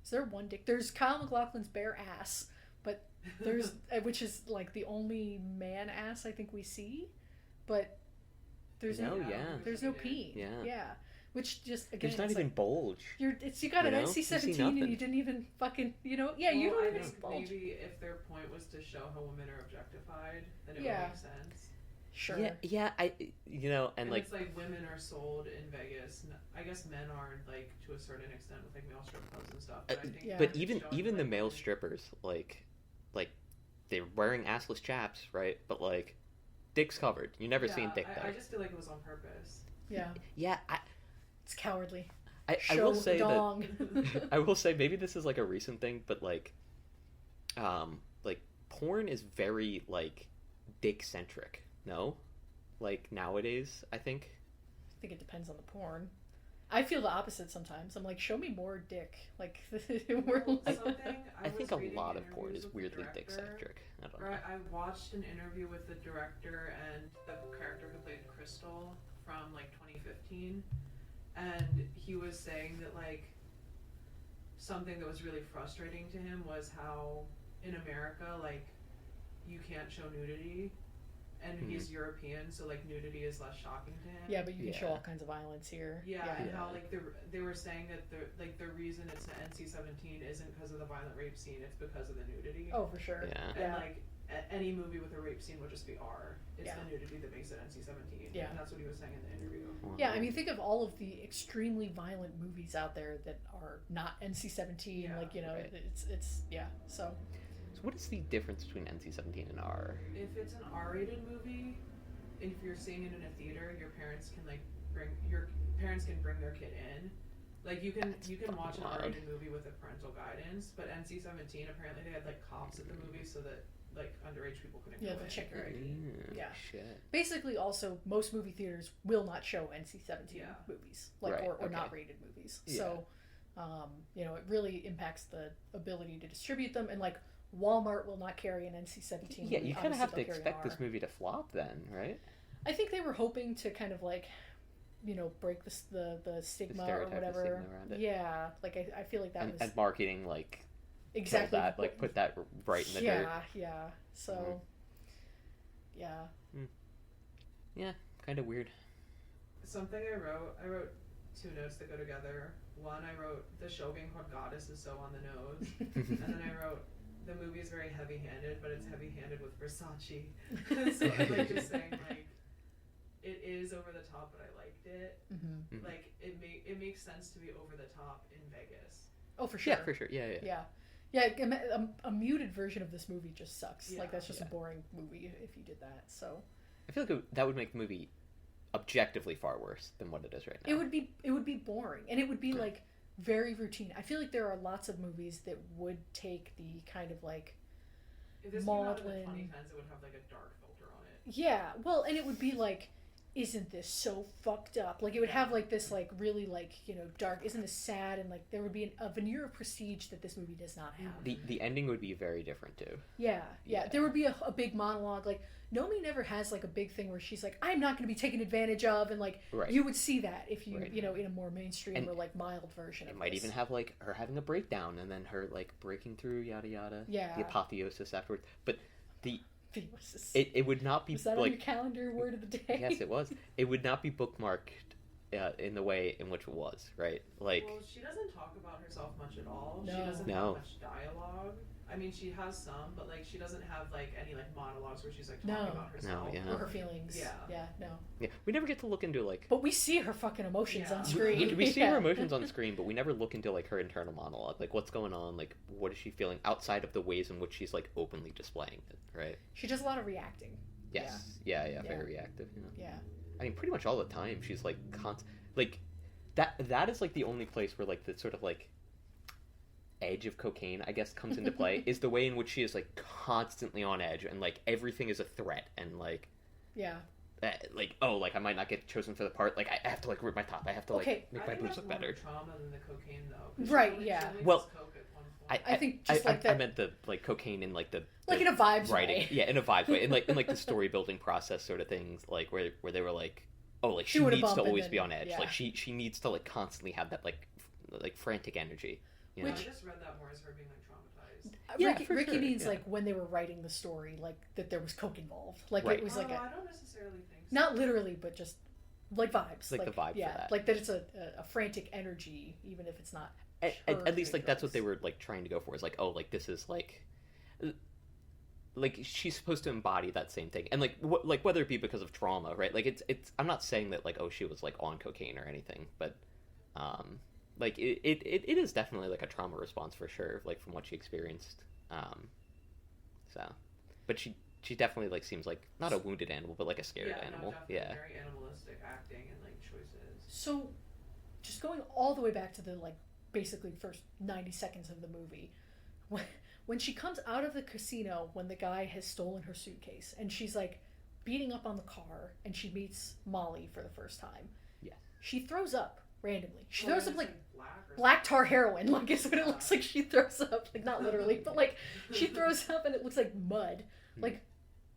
Is there one dick? There's Kyle MacLachlan's bare ass, but there's which is like the only man ass I think we see, but there's
No,
no
yeah.
there's no pee.
Yeah.
Which just again,
There's not
it's
even
like,
bulge.
you got an
You know? You see
NC-17 and
nothing.
you didn't even fucking you
Well,
don't
I
even
think
bulge.
maybe if their point was to show how women are objectified, then it
Yeah.
would make sense.
Sure.
Yeah, and
And
like,
it's like women are sold in Vegas. I guess men aren't, like, to a certain extent with like male strip clubs and stuff. But I think
Yeah.
but
they're showing,
even the
like,
male
women-
strippers, like, they're wearing assless chaps, right? But, like, dick's covered. You never seen dick, though.
I just feel like it was on purpose.
Yeah.
Yeah,
It's cowardly.
I
Show
will say that...
dong.
I will say maybe this is like a recent thing, but like porn is very like dick centric. No, like nowadays, I think.
I think it depends on the porn. I feel the opposite sometimes. I'm like, show me more dick. Like we're
Well,
like,
something
I think a
was reading
lot of porn
interviews
is
with the
weirdly dick
director,
centric. I don't
Or
know.
I watched an interview with the director and the character who played Crystal from like 2015, and he was saying that like something that was really frustrating to him was how in America like you can't show nudity, and he's European, so like nudity is less shocking to him.
Yeah, but you can show all kinds of violence here.
Yeah, and how like they were saying that the reason it's an NC-17 isn't because of the violent rape scene, it's because of the nudity.
Oh, for sure.
Yeah.
And like any movie with a rape scene would just be R. It's the nudity that makes it NC-17.
Yeah.
And that's what he was saying in the interview.
Yeah, I mean, think of all of the extremely violent movies out there that are not NC-17.
Yeah,
like, you know,
right.
it's yeah. So
what is the difference between NC-17 and R?
If it's an R-rated movie, if you're seeing it in a theater, your parents can bring their kid in. Like you can watch an R-rated movie with a parental guidance, but NC-17 apparently they had like cops at the movie so that like underage people couldn't go in.
check your ID. Yeah.
Shit.
Basically, also most movie theaters will not show NC-17 movies, like
Right,
or not rated movies.
Yeah.
So, you know, it really impacts the ability to distribute them, and like Walmart will not carry an NC-17.
Yeah, you kind of
Obviously,
have to
they'll carry
expect
an
this
R.
movie to flop then, right?
I think they were hoping to kind of like, you know, break the stigma or
stereotype, the
whatever.
stigma around it.
Yeah, like I feel like that was
And marketing like
exactly
that, like put that right in the dirt.
Yeah. So, yeah.
Yeah, kind of weird.
Something I wrote two notes that go together. One, I wrote the show being called Goddess is so on the nose, and then I wrote the movie is very heavy-handed, but it's heavy-handed with Versace. So I like just saying like it is over the top, but I liked it.
Mm-hmm.
Like it makes sense to be over the top in Vegas.
Oh, for sure.
Yeah, for sure. Yeah.
A muted version of this movie just sucks.
Yeah.
Like that's just a boring movie if you did that. So
I feel like that would make the movie objectively far worse than what it is right now.
it would be boring, and it would be like very routine. I feel like there are lots of movies that would take the kind of like
If this came out in the
maudlin.
2010s, it would have like a dark filter on it.
Yeah, well, and it would be like, isn't this so fucked up? Like it would have like this like really like, you know, dark. Isn't this sad? And like there would be a veneer of prestige that this movie does not have.
The ending would be very different too.
Yeah. There would be a big monologue. Like Nomi never has like a big thing where she's like, I'm not going to be taken advantage of, and like you would see that if you you know, in a more mainstream or like mild version of
it. Might
this.
even have like her having a breakdown and then her like breaking through, yada yada.
Yeah.
The apotheosis afterwards, but
It
would not be
was that
like
on your calendar word of the day?
Yes, it was. It would not be bookmarked in the way in which it was, right? Like,
well, she doesn't talk about herself much at all.
No.
She doesn't
No.
have much dialogue. I mean, she has some, but like she doesn't have like any like monologues where she's like talking about herself.
No, yeah.
Or her feelings.
Yeah.
No.
yeah, we never get to look into like.
But we see her fucking emotions
Yeah.
on screen.
We see her emotions on screen, but we never look into like her internal monologue, like what's going on, like what is she feeling outside of the ways in which she's like openly displaying it, right?
She does a lot of reacting.
Yes, yeah, very reactive. You know?
Yeah.
I mean, pretty much all the time she's like like that is like the only place where like the sort of like edge of cocaine, I guess, comes into play is the way in which she is like constantly on edge and like everything is a threat and like like oh, like I might not get chosen for the part, like I have to like rip my top, I have to like make my boobs look better.
Trauma than the cocaine though.
Right,
She
yeah.
only
Well,
does coke at one point.
I think just like that.
I meant the like cocaine in like the
Like in a vibes
writing,
way.
yeah, in a vibes way, in like the story building process sort of things, like where they were like, oh, like
She
she
would
needs
bump
to
and
always
then-
be on edge,
yeah.
like she needs to like constantly have that like frantic energy. You know?
I just read that more as her being like traumatized.
Yeah,
Ricky,
for
Ricky
sure,
means
yeah.
like when they were writing the story, like that there was coke involved. Like
Right.
it was like
I don't necessarily think so.
not literally, but just like vibes.
Like the vibe for
yeah,
that.
like that it's a frantic energy, even if it's not.
At least like that's what
drugs.
they were like trying to go for, is like, oh, like this is like she's supposed to embody that same thing, and like like whether it be because of trauma, right? Like it's I'm not saying that like, oh, she was like on cocaine or anything, but like it is definitely like a trauma response for sure, like from what she experienced. So, but she definitely like seems like not a wounded animal, but like a scared animal.
No, definitely
Yeah.
very animalistic acting and like choices.
So, just going all the way back to the like basically first 90 seconds of the movie, when she comes out of the casino when the guy has stolen her suitcase and she's like beating up on the car and she meets Molly for the first time.
Yes.
She throws up randomly. She
Well,
throws up
it's
like
black or
black tar heroin, like is what it looks like. She throws up, like not literally, but like she throws up and it looks like mud. Like,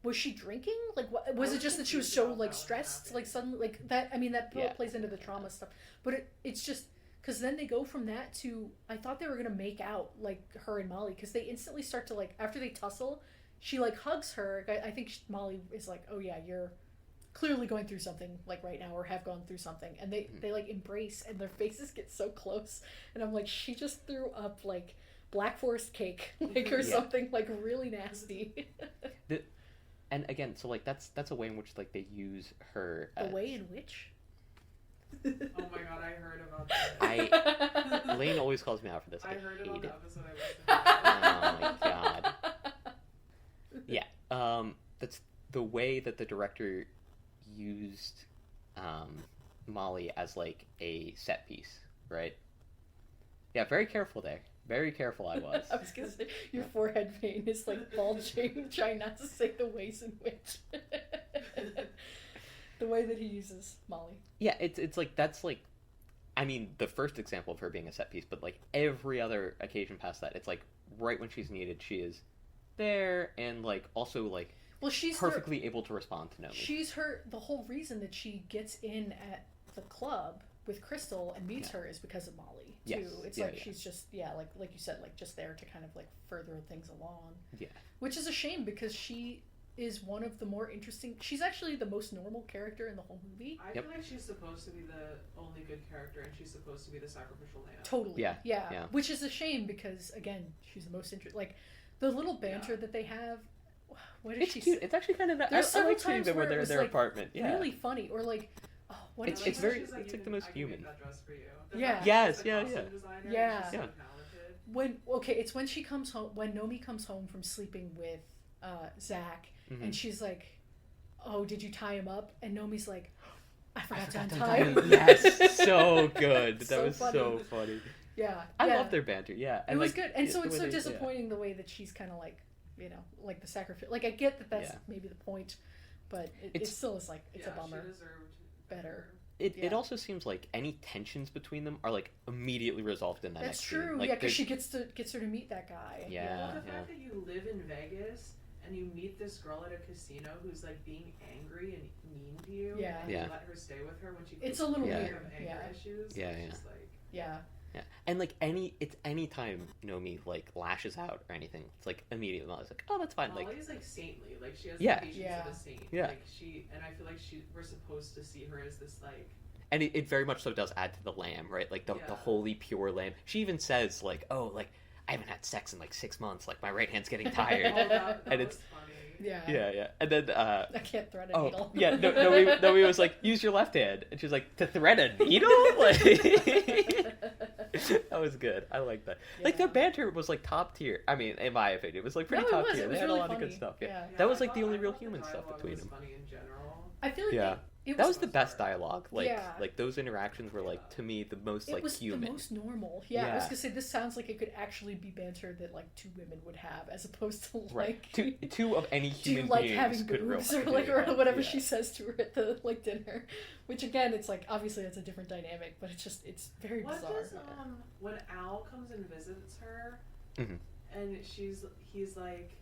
was she drinking? Like, what was it? Just that she was so like stressed, like suddenly, like that. I mean, that plays into the trauma stuff, but it's just because then they go from that to I thought they were gonna make out, like her and Molly, because they instantly start to like after they tussle, she like hugs her. I think Molly is like, oh yeah, you're clearly going through something like right now, or have gone through something, and they like embrace, and their faces get so close, and I'm like, she just threw up like Black Forest cake, like or something like really nasty.
And again, so like that's a way in which like they use her.
The way in which?
Oh my god, I heard about that.
Lane always calls me out for this.
I heard it on the
it.
episode I
Oh my god. Yeah. That's the way that the director used Molly as like a set piece, right? Yeah, very careful there. Very careful I was.
I was gonna say your forehead vein is like bulging, trying not to say the ways in which. The way that he uses Molly.
Yeah, it's like that's like, I mean, the first example of her being a set piece, but like every other occasion past that, it's like right when she's needed, she is there, and like also like
she's
perfectly able to respond to Nomi.
She's the whole reason that she gets in at the club with Crystal and meets her is because of Molly too.
Yes.
It's like she's just like you said, like just there to kind of like further things along.
Yeah.
Which is a shame because she is one of the more interesting. She's actually the most normal character in the whole movie.
I feel like she's supposed to be the only good character, and she's supposed to be the sacrificial lamb.
Totally.
Yeah.
Which is a shame because again, she's the most interesting. Like the little banter that they have. What is
it's cute. It's actually kind of nice.
There's
I like
several
seeing them when they're in their
like,
apartment. Yeah.
Really funny, or like, oh, what
it's
is
very.
She's
It's like the most human.
That dress for you.
Yeah.
Yes.
The
Yeah.
costume designer, she's so talented.
It's when she comes home, when Nomi comes home from sleeping with Zach, and she's like, "Oh, did you tie him up?" And Nomi's like, "I forgot to untie him."
Yes, so good. That
So
was
funny.
so funny.
Yeah,
I love their banter. Yeah,
and it was good. And so it's so
they,
disappointing the way that she's kind of like, like the sacrifice. Like I get that that's maybe the point, but it still is like it's a bummer.
She deserved
better.
It also seems like any tensions between them are like immediately resolved in that
That's
next
true.
scene. Like,
because she gets her to meet that guy.
Yeah.
Well, the fact that you live in Vegas and you meet this girl at a casino who's like being angry and mean to you, and you let her stay with her when she
it's a little weird.
Have anger issues.
Yeah,
it's just like,
yeah. And like any time Nomi like lashes out or anything, it's like immediately Molly's like, oh, that's fine.
Molly's like saintly. Like she has
Yeah.
the patience of a saint.
Yeah.
Like I feel like we're supposed to see her as this like.
And it very much so does add to the lamb, right? Like the holy pure lamb. She even says like, oh, like I haven't had sex in like 6 months. Like my right hand's getting tired.
that
and
was
it's
funny.
Yeah. And then
I can't thread a needle.
Yeah, Nomi was like, use your left hand, and she's like, to thread a needle? Like, that was good. I like that. Yeah. Like their banter was like top tier. I mean, in my opinion, it was like pretty top tier. They had
really
a lot
funny.
of good stuff.
Yeah.
That was like the only real human stuff between them.
Funny in general.
I feel like
that was the best dialogue. Like those interactions were like to me the most like human.
It was the most normal. Yeah, I was gonna say this sounds like it could actually be banter that like two women would have, as opposed to like
two of any human
like
beings
having
could
boobs or like or whatever she says to her at the like dinner. Which again, it's like obviously it's a different dynamic, but it's very bizarre.
What does when Al comes and visits her, and he's like,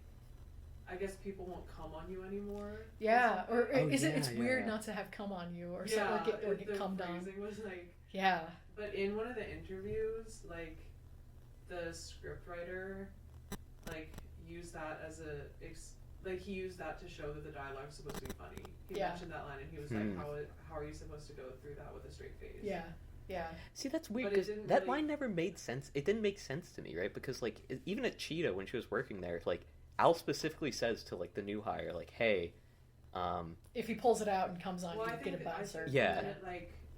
I guess people won't come on you anymore.
Yeah, or is it? It's weird not to have come on you, or something, or get cummed on.
Was like,
yeah.
But in one of the interviews, like the scriptwriter, like used that as he used that to show that the dialogue's supposed to be funny. He mentioned that line, and he was like, "How are you supposed to go through that with a straight face?"
Yeah. Yeah.
See, that's weird because that line never made sense. It didn't make sense to me, right? Because like even at Cheetah when she was working there, like Al specifically says to like the new hire, like, "Hey,
if he pulls it out and comes on, you get a bouncer."
Yeah.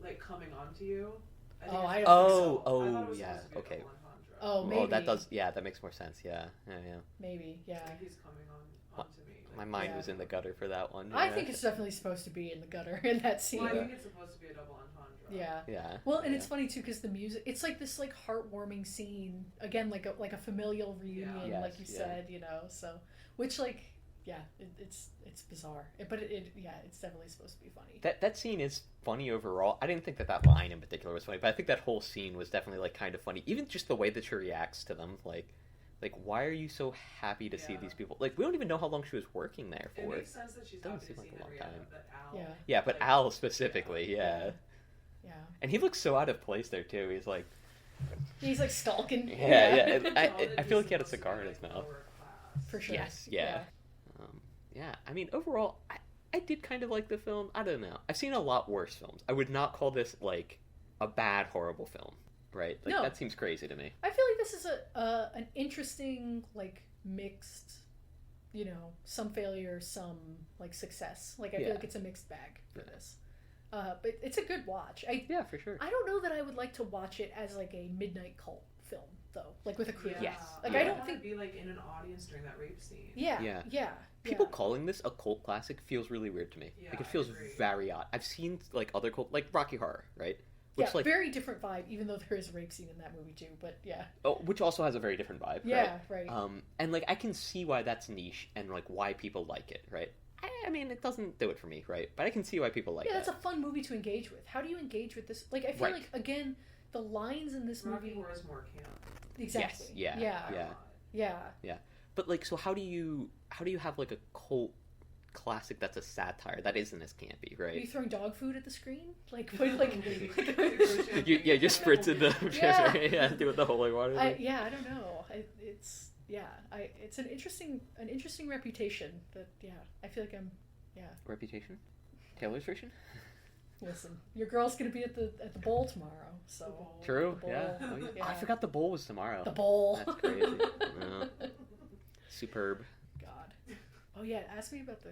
Like coming onto you.
I don't think
so. Yeah. Okay.
Oh, maybe.
Oh, that does. Yeah, that makes more sense. Yeah.
Maybe. Yeah.
Like he's coming onto me.
My mind was in the gutter for that one.
I think it's definitely supposed to be in the gutter in that scene.
Well, I think it's supposed to be a double entendre.
Yeah.
Well, and it's funny too because the music, it's like this like heartwarming scene again, like a familial reunion, like you said, So, which like, it's bizarre, but it's definitely supposed to be funny.
That scene is funny overall. I didn't think that line in particular was funny, but I think that whole scene was definitely like kind of funny. Even just the way that she reacts to them, like Like, why are you so happy to see
Yeah.
these people? Like, we don't even know how long she was working there
It
for.
makes sense that she's
Doesn't
happy
seem
to
like
see
a long
Henrietta,
time.
but Al.
Yeah.
Yeah, but
like,
Al specifically, yeah.
Yeah.
And he looks so out of place there too. He's like,
He's like stalking.
yeah.
You can
I
tell that
feel
he's
like he had a
supposed to
cigar
be,
in his
like,
mouth.
lower class.
For sure.
Yes, yeah. Yeah, I mean, overall, I did kind of like the film. I don't know. I've seen a lot worse films. I would not call this, like, a bad, horrible film, right? Like,
No.
that seems crazy to me.
I feel like this is an interesting, like, mixed, you know, some failure, some, like, success. Like, I
Yeah.
feel like it's a mixed bag for
Yeah.
this. But it's a good watch.
Yeah, for sure.
I don't know that I would like to watch it as, like, a midnight cult film, though. Like, with a crew.
Yeah.
Yes.
Like,
Yeah.
I don't
want
think...
to be like in an audience during that rape scene.
Yeah.
People calling this a cult classic feels really weird to me.
Yeah,
Like, it
I
feels
agree.
very odd. I've seen, like, other cult... Like, Rocky Horror, right?
Yeah,
Which, like...
very different vibe, even though there is a rape scene in that movie, too. But, yeah.
Oh, which also has a very different vibe,
Yeah, right.
And, like, I can see why that's niche and, like, why people like it, right? I mean, it doesn't do it for me, right? But I can see why people like
Yeah,
that.
that's a fun movie to engage with. How do you engage with this? Like, I feel
Right.
like, again, the lines in this
Rocky
movie...
Horror is more camp.
Exactly.
Yes, yeah.
Yeah.
But, like, so how do you have, like, a cult classic that's a satire that isn't as campy,
Are you
right?
throwing dog food at the screen? Like, put, like...
You just spritz in the
Yeah.
doing the holy water.
I don't know. It's an interesting reputation. That I feel like I'm.
Reputation? Taylor's version?
Listen, your girl's gonna be at the bowl tomorrow, so
The bowl.
True,
The
yeah.
bowl.
Oh, yeah.
Yeah.
I forgot the bowl was tomorrow.
the bowl.
That's crazy. Yeah. Superb.
God. Oh yeah, ask me about the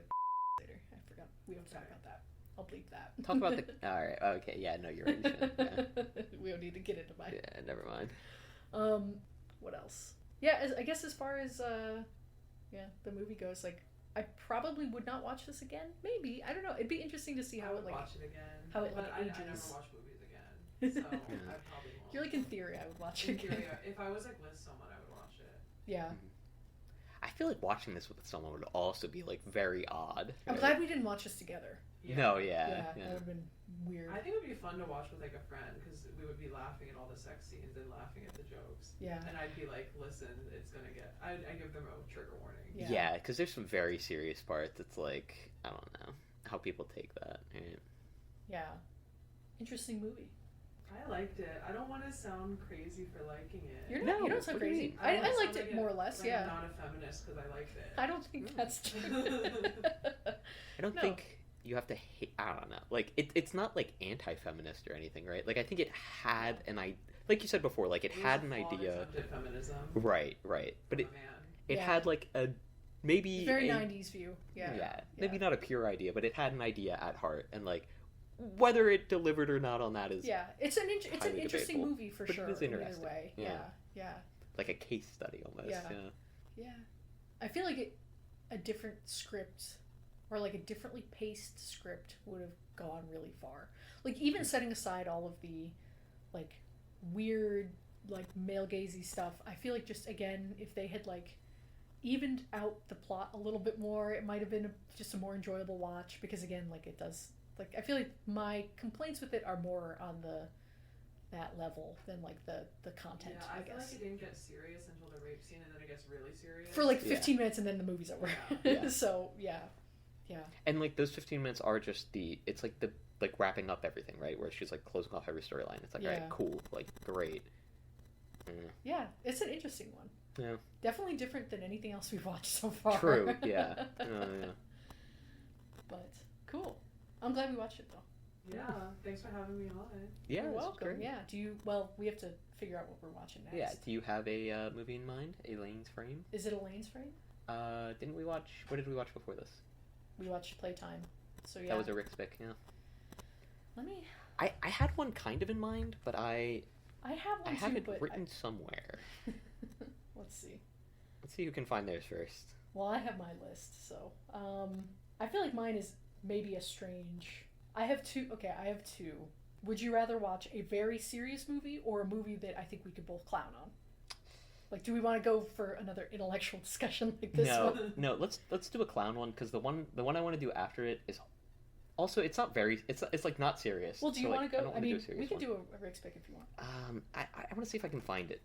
later. I forgot. We don't talk about that. I'll bleep that.
Talk about the... Alright, okay, yeah, no, you're right. You shouldn't, yeah.
We don't need to get into my.
Yeah, never mind.
What else? Yeah, I guess as far as the movie goes, like I probably would not watch this again. Maybe, I don't know. It'd be interesting to see how
I
it
would
like.
watch it again.
how it,
but
like,
I never
ages.
watch movies again, so I probably won't.
You're like in theory, I would watch
In
it.
theory, if I was like with someone, I would watch it.
Yeah,
I feel like watching this with someone would also be, like, very odd.
I'm
right?
glad we didn't watch this together.
No,
Yeah,
yeah.
that would have been weird.
I think it would be fun to watch with like a friend because we would be laughing at all the sex scenes and laughing at the jokes.
Yeah.
And I'd be like, listen, it's gonna get. I give them a trigger warning.
Yeah.
Yeah, because there's some very serious parts. It's like, I don't know how people take that. Right?
Yeah, interesting movie.
I liked it. I don't want to sound crazy for liking it.
You
No,
don't sound
what do you
crazy.
mean?
I
don't wanna
liked
sound
it
like
more or less.
like
Yeah.
I'm not a feminist because I liked it.
I don't think that's true.
I don't
No.
think you have to hate. I don't know. Like, it's not like anti-feminist or anything, right? Like, I think it had like you said before, like it
was
had
a
an
flawed
idea.
attempt at feminism.
Right. But
from
it
a man.
it
Yeah.
had like a maybe
Very
a,
90s view. Yeah.
maybe not a pure idea, but it had an idea at heart, and like whether it delivered or not on that is
Yeah, it's an
highly
interesting
debatable,
movie for
but it
sure.
is
Either
interesting.
way.
Yeah.
Yeah.
like a case study almost.
Yeah.
Yeah.
Yeah. I feel like a different script or like a differently paced script would have gone really far. Like even setting aside all of the like weird like male gazy stuff, I feel like just again if they had like evened out the plot a little bit more, it might have been just a more enjoyable watch because again like it does like I feel like my complaints with it are more on that level than like the content.
Yeah, I feel
guess
like it didn't get serious until the rape scene, and then it gets really serious.
for like
Yeah.
15 minutes and then the movie's over.
Yeah.
So yeah.
And like those 15 minutes are just it's like the like wrapping up everything, right? Where she's like closing off every storyline. It's like, all
Yeah.
right, cool, like great.
Yeah, it's an interesting one.
Yeah.
Definitely different than anything else we've watched so far.
True. Yeah. Yeah.
But cool. I'm glad we watched it though.
Yeah, thanks for having me on.
Yeah.
You're
it's
welcome.
great.
Yeah. We have to figure out what we're watching next.
Yeah. Do you have a movie in mind? Elaine's Frame?
Is it Elaine's Frame?
Didn't we watch? What did we watch before this?
We watched Playtime. So yeah.
That was a Rick's pick. Yeah.
Let me.
I had one kind of in mind, but I
I have one
have
too,
it
but
written somewhere.
let's see.
Let's see who can find theirs first.
Well, I have my list, so I feel like mine is maybe a strange. I have two. Okay, I have two. Would you rather watch a very serious movie or a movie that I think we could both clown on? Like, do we want to go for another intellectual discussion like this one?
No. Let's do a clown one because the one I want to do after it is also it's not very it's like not serious.
Well, do you
so,
want
like,
to
I
go?
don't
I
wanna do
mean,
a serious
we could
one.
do a Rick's pick if you want.
I want to see if I can find it.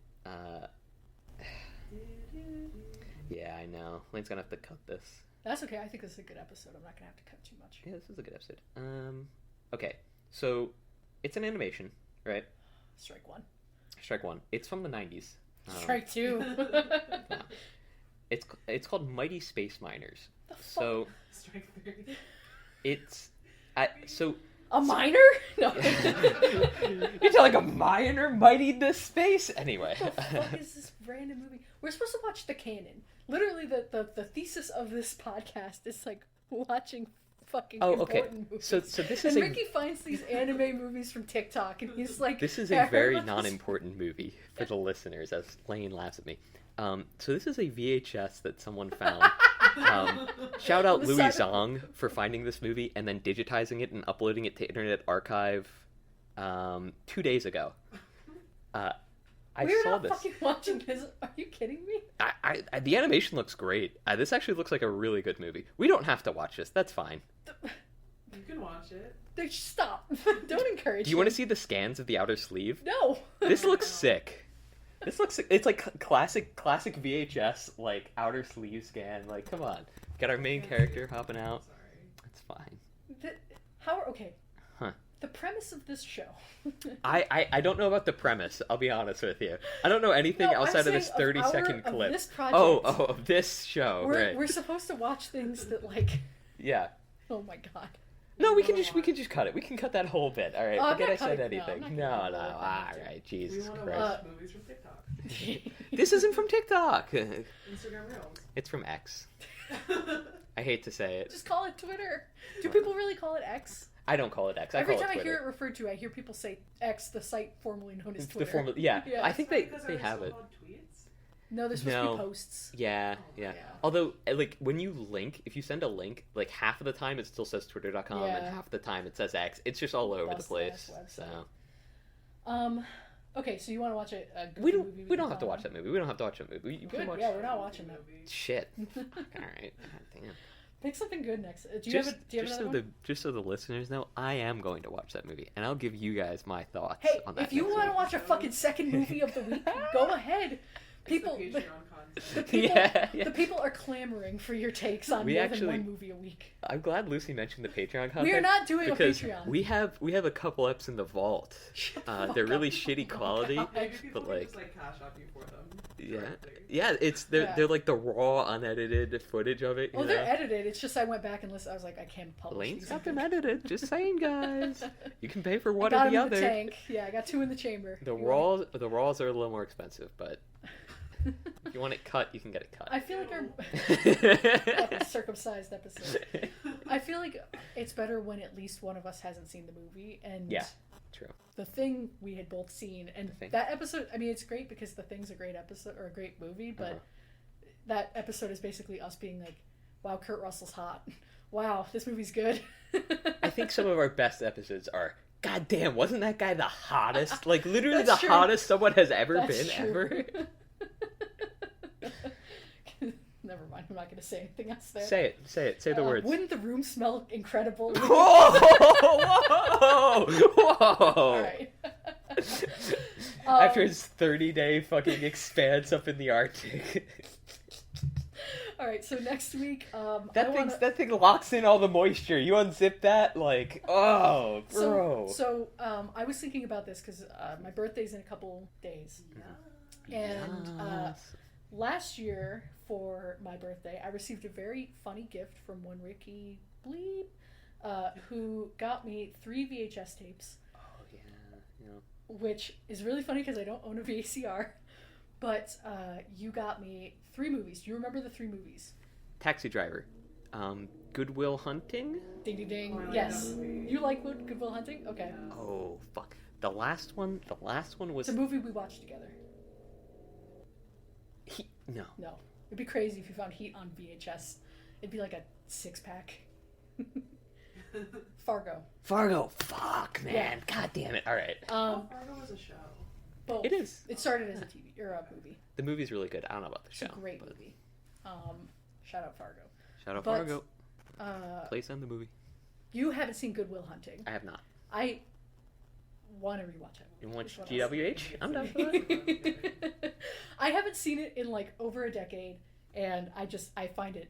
Yeah, I know. Lane's gonna have to cut this.
That's okay. I think this is a good episode. I'm not gonna have to cut too much.
Yeah, this is a good episode. Okay, so it's an animation, right?
Strike one.
Strike one. It's from the 90s.
Strike two.
No. It's called Mighty Space Miners.
The fuck?
Strike 3.
It's
A minor? No.
You're telling a minor mighty this space? Anyway.
What the fuck is this random movie? We're supposed to watch the canon. Literally, the thesis of this podcast is like watching fucking important movies.
So this
and
is
Ricky finds these anime movies from TikTok, and he's like,
this is a very non-important movie for the listeners, as Lane laughs at me. So this is a VHS that someone found. Shout out Louis Zong for finding this movie and then digitizing it and uploading it to Internet Archive 2 days ago.
We're not fucking watching this. Are you kidding me?
The animation looks great. This actually looks like a really good movie. We don't have to watch this. That's fine.
You can watch it.
Stop. Don't encourage
Do you want to see the scans of the outer sleeve?
No.
This looks sick. It's like classic VHS, like outer sleeve scan. Like, come on. Got our main character hopping out.
Sorry.
It's fine.
Okay.
Huh.
The premise of this show.
I don't know about the premise, I'll be honest with you. I don't know anything outside of this 30-second clip.
This project,
of this show, right.
We're supposed to watch things that like
Yeah.
Oh my god.
No, we can just cut it. We can cut that whole bit. All right, forget I said
cutting,
anything.
no.
All right, Jesus
We want to
Christ.
watch movies from TikTok.
This isn't from TikTok.
Instagram Reels.
It's from X. I hate to say it.
Just call it Twitter. Do people really call it X?
I don't call it X. I
Every
call
time
it
I
Twitter.
hear it referred to, I hear people say X, the site formerly known as
It's
Twitter.
yeah.
Yeah.
I think they have it.
Tweets?
No, they're supposed to be posts.
Yeah, yeah.
Yeah.
Although, like, when you link, if you send a link, like, half of the time it still says twitter.com and
Yeah.
half the time it says X. It's just all over the
Bust
place.
ass
So
Okay, so you want to watch a
we
movie
don't have to watch that movie. We don't have to watch that movie. You can
Good,
watch
yeah, we're not watching that.
shit. All right. God damn.
Pick something good next. Do you have another one?
Just so the listeners know, I am going to watch that movie, and I'll give you guys my thoughts
Hey,
on that.
if you
next
want to
week.
watch a fucking second movie of the week, go ahead. People,
It's the Patreon
the
content.
people,
Yeah.
the people are clamoring for your takes on
We
more
actually-
than one movie a week.
I'm glad Lucy mentioned the Patreon content.
We are not doing a
because
Patreon.
we have a couple eps in the vault.
Shut the fuck
They're really
up.
shitty
Oh,
quality.
God.
Maybe people
But,
can
like,
just like cash out you for them.
Yeah,
directly.
yeah. They're like the raw, unedited footage of it.
Well,
you
they're
know?
edited. It's just I went back and listened. I was like, I can't publish
Lane's
these.
got them edited. Just saying, guys. You can pay for
I
one
got
or the
them in
other.
the tank. Yeah, I got 2 in the chamber.
The
You want
raws are a little more expensive, but if you want it cut, you can get it cut.
I feel like our circumcised episode. I feel like it's better when at least one of us hasn't seen the movie, and
Yeah. True.
The Thing we had both seen, and
The Thing.
that episode. I mean, it's great because The Thing's a great episode or a great movie, but
Uh-huh.
that episode is basically us being like, "Wow, Kurt Russell's hot. Wow, this movie's good."
I think some of our best episodes are. God damn, wasn't that guy the hottest? Like literally
That's
the
true.
hottest someone has ever
That's
been
true.
ever.
Never mind. I'm not going to say anything else there.
Say it. Say the words.
Wouldn't the room smell incredible?
Whoa!
All right.
After his 30-day fucking expanse up in the Arctic.
All right. So next week,
That thing locks in all the moisture. You unzip that, like, oh, bro.
So I was thinking about this because my birthday's in a couple days, and
Yes.
last year for my birthday, I received a very funny gift from one Ricky Bleep, who got me 3 VHS tapes,
Oh yeah.
which is really funny because I don't own a VCR. But you got me 3 movies. Do you remember the 3 movies?
Taxi Driver, Good Will Hunting.
Ding ding ding.
Oh, I like
Yes.
that movie.
You like Good Will Hunting? Okay.
Oh fuck. The last one was
It's a movie we watched together.
no.
No. It'd be crazy if you found Heat on VHS. It'd be like a 6-pack. Fargo.
Fargo. Fuck, man.
Yeah.
God damn it. All right.
Fargo was a show.
Both.
It is.
It started as a TV or a movie.
The movie's really good. I don't know about the
It's
show.
a great
but
movie. Shout out Fargo.
Shout out
But-
Fargo. Place on the movie.
You haven't seen Good Will Hunting.
I have not.
I want to rewatch it.
You watch
Is what
GWH? I'm down for that.
I haven't seen it in like over a decade, and I find it.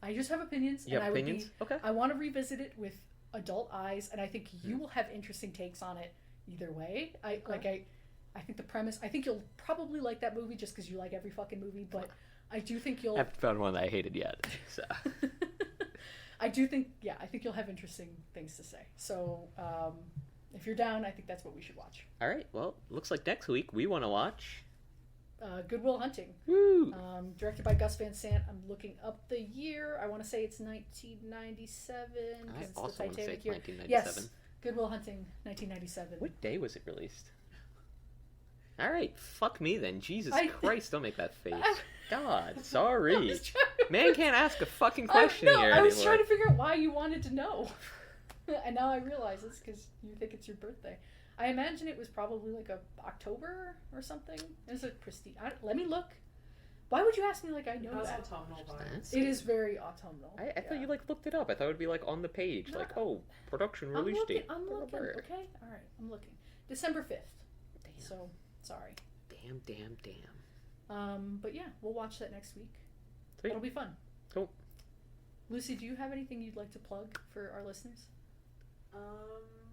I just have opinions.
You
and
have
I
opinions? Okay.
I want to revisit it with adult eyes, and I think you will have interesting takes on it either way. I think the premise. I think you'll probably like that movie just because you like every fucking movie, but I do think you'll.
I haven't found one that I hated yet. So.
I think you'll have interesting things to say. So, if you're down, I think that's what we should watch.
All right. Well, looks like next week we want to watch
Good Will Hunting.
Woo!
Directed by Gus Van Sant. I'm looking up the year. I want to say it's 1997.
I
It's
also
the
want to say
Titanic
it's
year.
1997.
Yes, Good Will Hunting, 1997.
What day was it released? All right, fuck me then. Jesus Christ, don't make that face. God, sorry. Man can't ask a fucking question here anymore.
I was trying to figure out why you wanted to know. And now I realize it's because you think it's your birthday. I imagine it was probably like October or something. It's a prestige. Let me look. Why would you ask me like I know that?
Autumnal vibes.
It is very autumnal.
I thought you like looked it up. I thought it would be like on the page,
No.
like production release date.
I'm looking. Okay, all right, I'm looking. December 5th.
Damn.
So sorry.
Damn.
But yeah, we'll watch that next week.
Sweet.
It'll be fun.
Cool.
Lucy, do you have anything you'd like to plug for our listeners?
Um,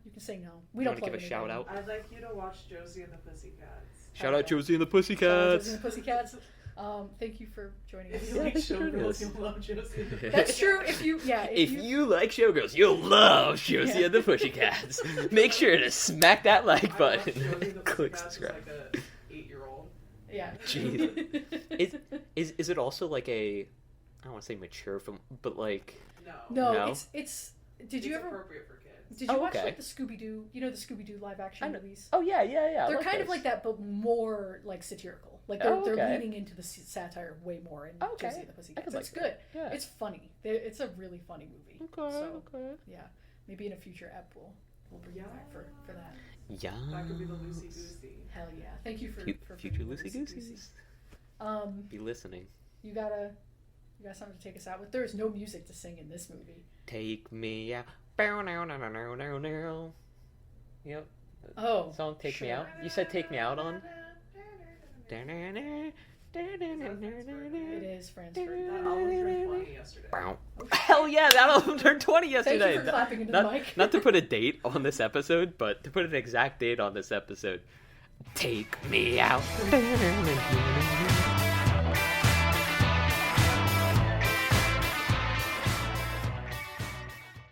You can say no. We
You
don't
wanna
plug
give a
anything.
shout out?
I'd like you to watch Josie and the Pussycats.
Shout out
Okay.
Josie and the
Shout out
Pussycats.
Josie and the Pussycats. Thank you for joining us.
If you
Yeah,
like
thanks for joining
Showgirls,
us.
you'll love Josie and the
That's true.
Pussycats.
If
If you like Showgirls, you'll love Josie
Yeah.
and the Pussycats. Make sure to smack that like
I watched
button.
Josie and the
Click
Pussycats as
subscribe.
like a 8-year-old.
yeah.
Jeez. Is it also like a, I don't want to say mature film, but like
No,
No?
it's. Did
It's
you ever?
appropriate for kids.
Did you
Oh,
watch
okay.
like the Scooby Doo? You know the Scooby Doo live
I
action
know-
movies.
oh yeah I
They're kind of
those.
like that, but more like satirical. Like
Oh,
they're
okay.
leaning into the satire way more in
Oh, okay.
Josie and the
I
Pussycats.
could like
It's
that.
good.
Yeah.
It's funny. It's a really funny movie.
Okay,
So
okay.
yeah, maybe in a future ep we'll bring you back for that.
Yeah.
That could be the Lucy Goosey.
Hell yeah! Thank you for
Future
bringing
Lucy
Goosey.
Goosies. Be listening.
You got something to take us out with. There is no music to sing in this movie.
Take me out. Bow, now, now, now, now, now, now. Yep.
Oh,
Song Take Me
sure.
Out. You said Take Me Out on?
It is Franz
That
Ferdinand.
album turned 20 yesterday.
Bow. Hell yeah, that album turned 20
Thank
yesterday.
you for clapping into
not,
the mic.
not to put a date on this episode, but to put an exact date on this episode. Take me out.